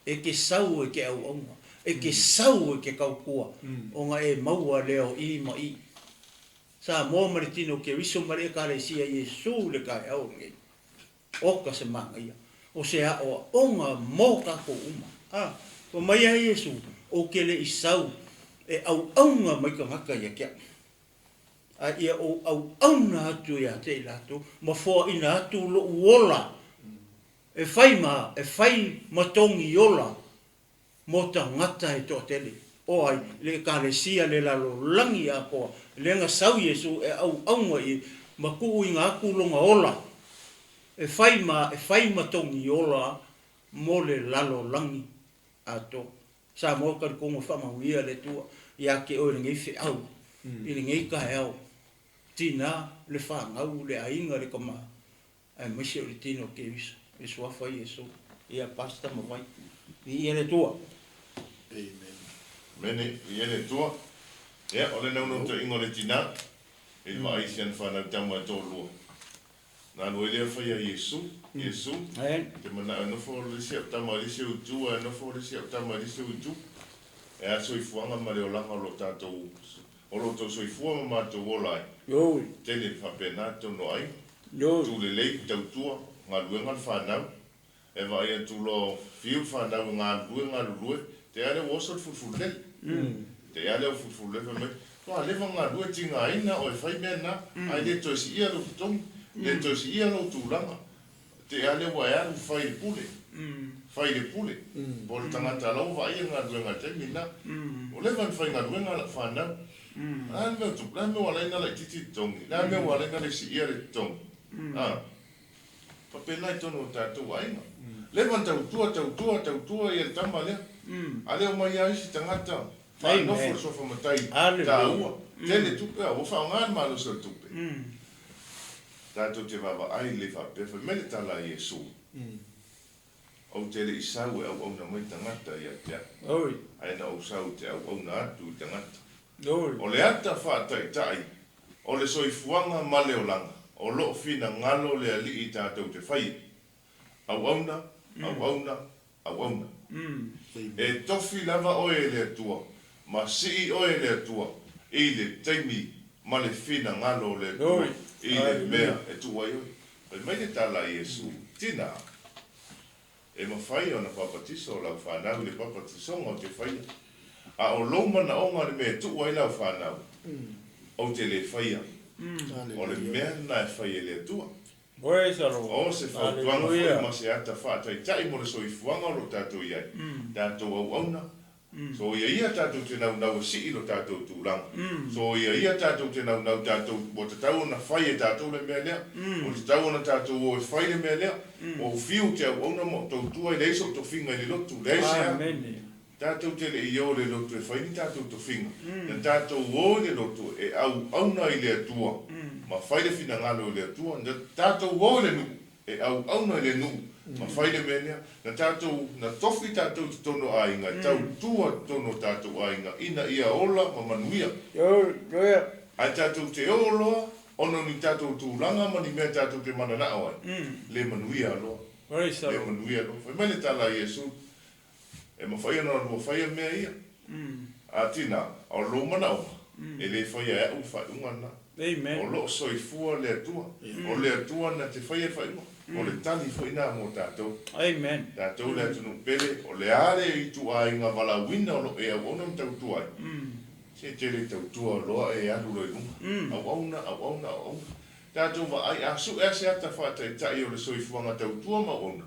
e ke sau e ke au aunga. E ke sau e ke kaukua. O ngā e maua leo i ma i. Sa mō maritino ke riso mare ka le sia Iesu le kai au ngei. Oka se manga ia. O se a o onga mō kako uma. O mai a Iesu, o ke le i sau e au aunga mai ka maka ia kia. A ia o au auna atu ia te ilato, ma fōa ina atu lo uola. E whai matongi ola, mo ta ngata e tō tele. O ai, le ka le sia le lalo langi a koa, le nga sau Iesu e au aunga i, ma kuu i ngā kulonga ola. E whai matongi ola, mo le lalo langi a tō. Sa mo kari kongo whamahuia le tua, ia ke o ngei whi au, i ngei kahe au. Tina le whangau, le ainga le kama, ai misi o le tino ke iso. E suafa Iesu, ia pasta mawai. I ene tua. Amen. Mene, i ene tua. Ia, ole nau te ingo le tina. E ma aisian whanau tamu a tōlua. Nā lua lea whai a Iesu. Iesu. Te mana anofo le siap tama lise utu, anofo le siap tama lise utu. E a soifuanga ma leo langa lo tātou. O lo tō soifuanga ma tō wolai. Yoi. Tele whapena tō no ai. Yoi. Tu le lei tau tua. Ngā luenga whanau, e vai e tu lo fiu whanau ngā lue, te are wasot fulfulel. Te are o fulfulel me. Kua lewa ngā lue tinga aina o e whai mena, ai le toisi ia lo tutongi, le toisi ia lo tūranga. Te are wa e aru whai le pule. Po le tangata lau vai e ngā luenga te mina. O lewa whai ngā luenga whanau. Nā mea tu, nā mea walaina le titi tongi, nā mea walaina le si ia le tongi. Papelai tono tātou ainga. Lewan tautua i e tama lea. A leo mai aisi tangata. Whanofo sofa matai. Tā ua. Tele tupe a wofa o ngān malo sa tupe. Tātou te wawa ai le whapefa. Mele tala Iesu. Au tele i sau e au na mai tangata i a tea. Aina au sau te au na atu i tangata. O le ata whātai tai. O le soifuanga ma leo langa. O lo fina ngalo le ali i tātou te whai. Au auna. E tofi lava oe le atua. Ma si oe le atua. I le teimi ma le fina ngalo le atua. I le mea e tua ioi. E mai le tala Iesu. Tina. E ma whai o na papatiso o lau whanau le papatiso o te whai. A o loma na onga le mea tua i lau whanau. O te le whaia. O le mea na e whai e le atua. O se whautuanga whai ma se ata whātai tai mo le soifuanga o lo tātou iai. Tātou au auna. So ia tātou te nau si ilo tātou tūranga. So ia tātou te nau tātou o te tau na whai e tātou le mea lea. O te tau na tātou o e whai le mea lea. O whiu te au auna mo tau tua i leiso to whinga i le lotu. Leisea. Tātou te le i o le lotu e whaini tātou to whinga. Na tātou o le lotu e au auna i le atua. Ma whai le whina ngalo i le atua. Na tātou o le nu e au auna i le nu. Ma whai le menea. Na tātou, na tofi tātou te tono ainga. Tau tua tono tātou ainga. Ina ia ola ma manuia. Ai tātou te oloa. Ono ni tātou tūranga ma ni mea tātou te manana awai. Le manuia aloa. Le manuia aloa. Whai mai le tala Iesu. E ma whaia na mo whaia mea ia. A tina, o lo mana o. E le whaia e au whai ungana. O lo soifua le atua. O le atua na te whaia whai ungana. O le tali fo ina mo tātou. Amen. Tātou le tunu pele, o le are i tu a inga wala wina o lo e au ona mtau tuai. Se tele tau tua loa e alu roi lunga. Au auna. Tātou wa ai asu e se ata whātai tai o le soifuanga tau tua ma ona.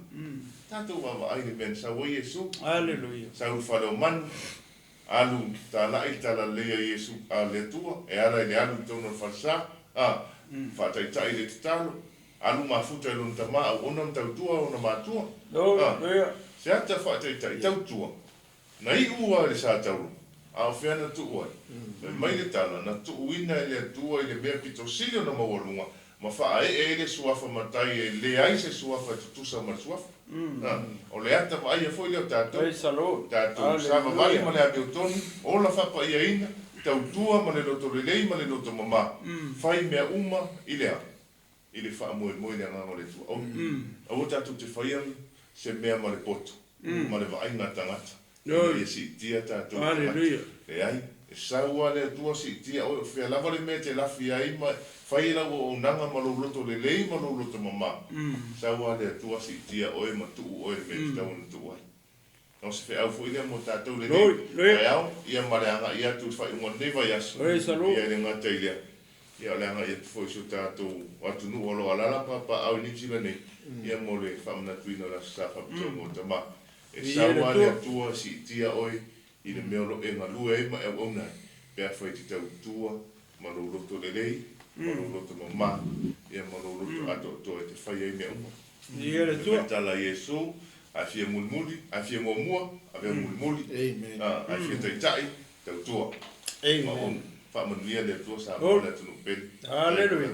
Tātou wa ai le ben sa o Yesu. Hallelujah. Sa u whale o manu. Alu ta lai tala lea Yesu a le tua. E ara i le alu tono whalsa. Whātai tai le titalo. Alu mafuta ilun tama au ona mtau tua ona matua. Se ata whātai tai tau tua. Na i ua le sa tauru. Au whiana tu ua. Mai le tala na tu uina i le tua i le mea pito silio na mawalunga. Ma wha e le suafa matai e le ai se suafa tutusa ma suafa. O le ata wa aia foi leo tātou. Tātou sava wali ma le abio toni. O la whapa ia ina. Tau tua ma le loto le lei ma le loto mama. Whai mea uma i le a. I le wha moe le anganga le tua. Au tātou te whaiam se mea ma le poto. Ma le wa aina tangata. E si tia tātou. Hallelujah. E ai. E saua le tua si tia. O whea lava le mea te lafi ai ma. Whaila o nanga ma lo loto le lei ma lo loto mama. Saua le tua si tia oe ma tuu oe le mea tau na tuu ai. Nau se whea au fu ile mo tātou le lei. Ai au. Ia mareanga ia tu whai unga neva yasu. Ia le ngata ilea. Ia le anga ia tu fo iso tātou atu nu olo alala papa au ni tila nei. Ia mo le whamna tuina la safa pito mo tama. E saua le tua si tia oe i le meolo e ngalua e ma e waunai. Pea whai ti tau tua ma lo loto le lei. Ma lo loto mama. Ia ma lo loto ato to e te whai e mea uma. Ia le tua. Tala Yesu. A fia mulmuli. A fia mua. A fia mulmuli. Amen. A fia taitai. Tau tua. Amen. Whamanuia le tua sa mo le tunu peli. Hallelujah.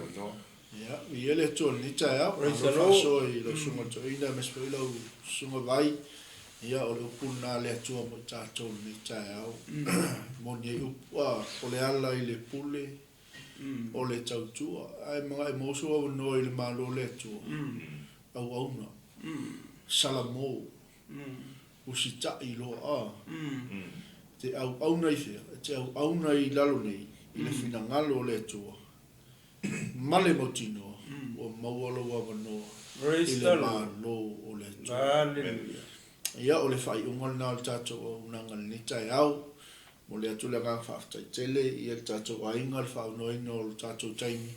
Ja, ia le tō ni tai au. Praise the Alo Lord. whaso i lo sunga tō ina mes pa ilo sunga vai. Ia o le upuna le atua mo tātou ni tai au. Mo ni upua o le ala i le pule. O le tautua. Ai mga e mosu au no i le malo le atua. Au auna. Salamo. Usita i lo a. Te au auna i fea. Te au auna i lalo nei. I le fina ngalo le atua. Male motino o maualo wa vanoa i le malo o le atua. Hallelujah. Ia o le whai ungal na o le tato o unanga ni tai au. Mo le atu le ngang whaftai tele. Ia le tato a inga le whau noina o le tato taimi.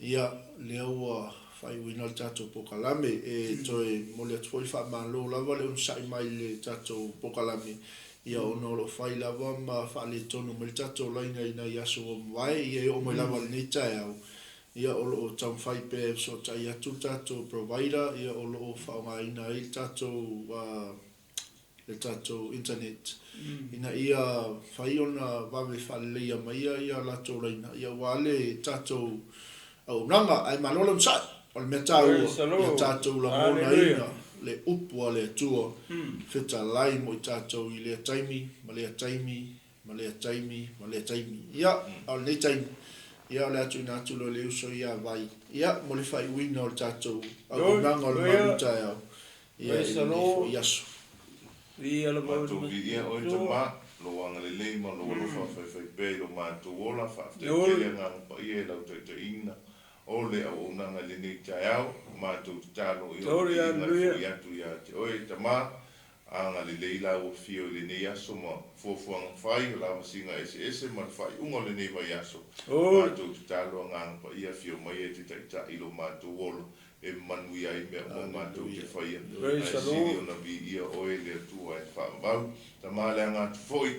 Ia le aua whai uina le tato pokalame. E toi mo le atu fwoi wha malo lava le unsai mai le tato pokalame. Ia ono lo whai lava ma wha le tonu me le tato lainga ina i aso o mwai. Ia o mai lava le ni tai au. Ia o lo o tam whai pe so tai atu tato provider. Ia o lo o whaunga ina i tato le tato internet. Ina ia whai ona wawe whaleia mai ia lato reina. Ia wale tato au nanga ai malola msai. O le mea tau ia tato la mona ina. Le upua le tua. Whita lai mo i tato i lea taimi. Ma lea taimi. Ma lea taimi. Ma lea taimi. Ia au le taimi. Ia le atu ina atu lo le uso ia vai. Ia mo le whai uina o le tato. Au nanga o le manu tai au. Ia i aso. Ia le Mātou vi ia oi te mā, lo wanga le lei ma lo walo whawhai pei lo mātou ola whawhai kere ngang pa ia lau te ina. O le au unanga le nei tai au, mātou te tālo i o te inga fui atu ia te oi te mā. Anga le lei lau o fio le nei aso ma fuafuanga whai, o lawa singa ese ma whai unga le nei vai aso. Mātou te tālo ngang pa ia fio mai e te taita ilo mātou olo. E manui ai mea o mātou te whaia. Ai siri o na vi ia oe le atua e whaambau. Ta māle anga tu foi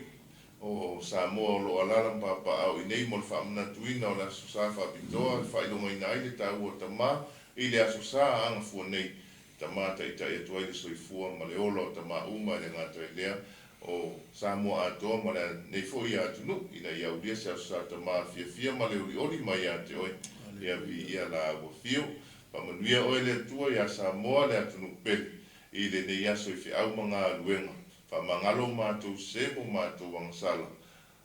o Samoa o lo alaram papa au i nei mo le whaamna tuina o le aso sa whaapitoa. Whailonga ina ai le tau o ta mā. I le aso sa anga fua nei. Ta mā taita e tuai le soifua ma le olo o ta mā uma le ngata e lea. O Samoa atoa ma le nei foi atu nu. Ina i au lia se aso sa ta mā fia ma le uri mai a te oe. Ia vi ia la agua fio. Pamanuia oe le atua ia Samoa le atunu pele. I le nei aso i whiau mga aluenga. Whamangalo mātou semo mātou wangsala.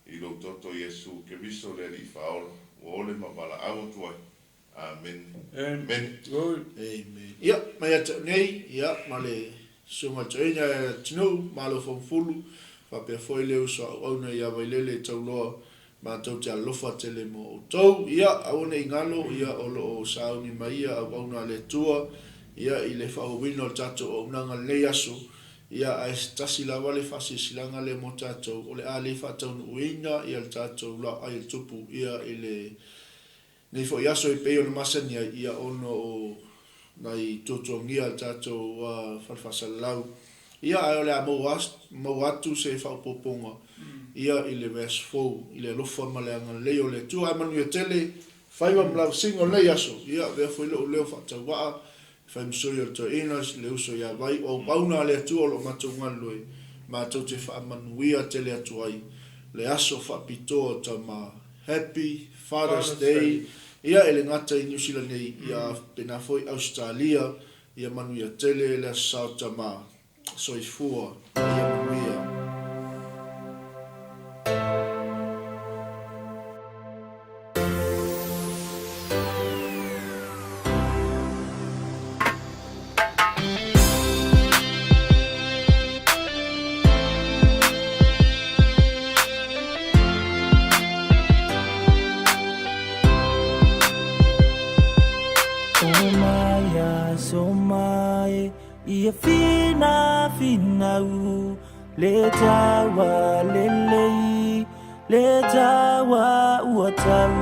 I lo toto Yesu ke viso le li whaola. O ole mawala au tuai. Amen. Amen. Amen. Ia, mai ata nei, ia, ma le sunga taina tino, malo whamfulu. Whapea foi leo so au na ia wailele tau loa. Mātou te alofa tele mo o tau. Ia, aone i ngalo, ia o lo o sauni mai ia au auna le tua. ia i le whaowino o tātou o unanga le aso, ia a tasi lawa le whasisilanga le mo tātou, o le a le whatau uinga, ia le tātou la ai tupu, ia i le nei fo iaso i peo na masania, ia ono o nai tutuangia le tātou whalwhasalau. Ia ai o le a mau atu se whaupoponga, ia i le verse 4, i le lofa ma le anga leo le tua, ai manu ia tele, whaiwa mlau singo le aso, ia vea fo ilo leo whatau waa, fai msoi o to enas le uso ya vai o pauna le atu o lo matou ngaloi ma tau te wha manuia te le atu ai le aso wha pito ta ma Happy Father's Day ia ele ngata i New Zealand nei ia pena foi Australia ia manuia tele le asau ta ma soifua ia manuia Ia fina finau le tawa lelei le tawa uatau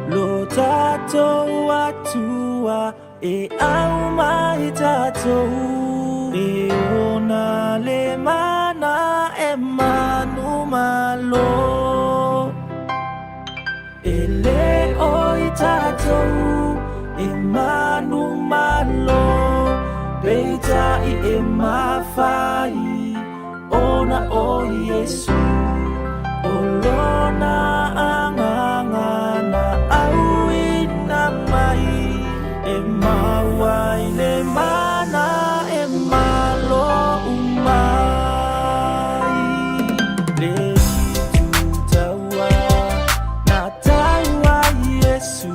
lo tatou atua e au mai tatou e ona le mana e manu malo e le oi tatou e manu malo Beita i e mawhai ona o Yesu o lona angangana au ina mai e mawai le mana e malo umai le tutawa na tawa Yesu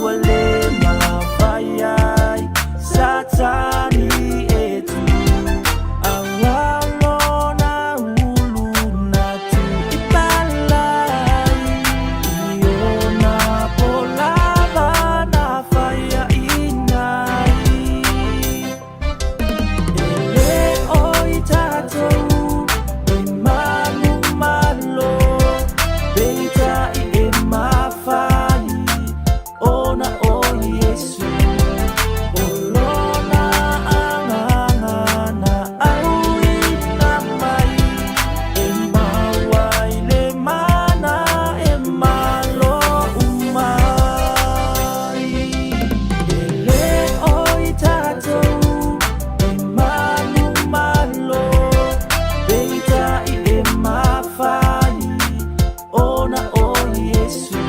ua le mawhai Satani etu awalo na ulu na tu ibalai iona polava na faya inai ele oi tatou imanu malo beita i mafai ona o Yesu Yesu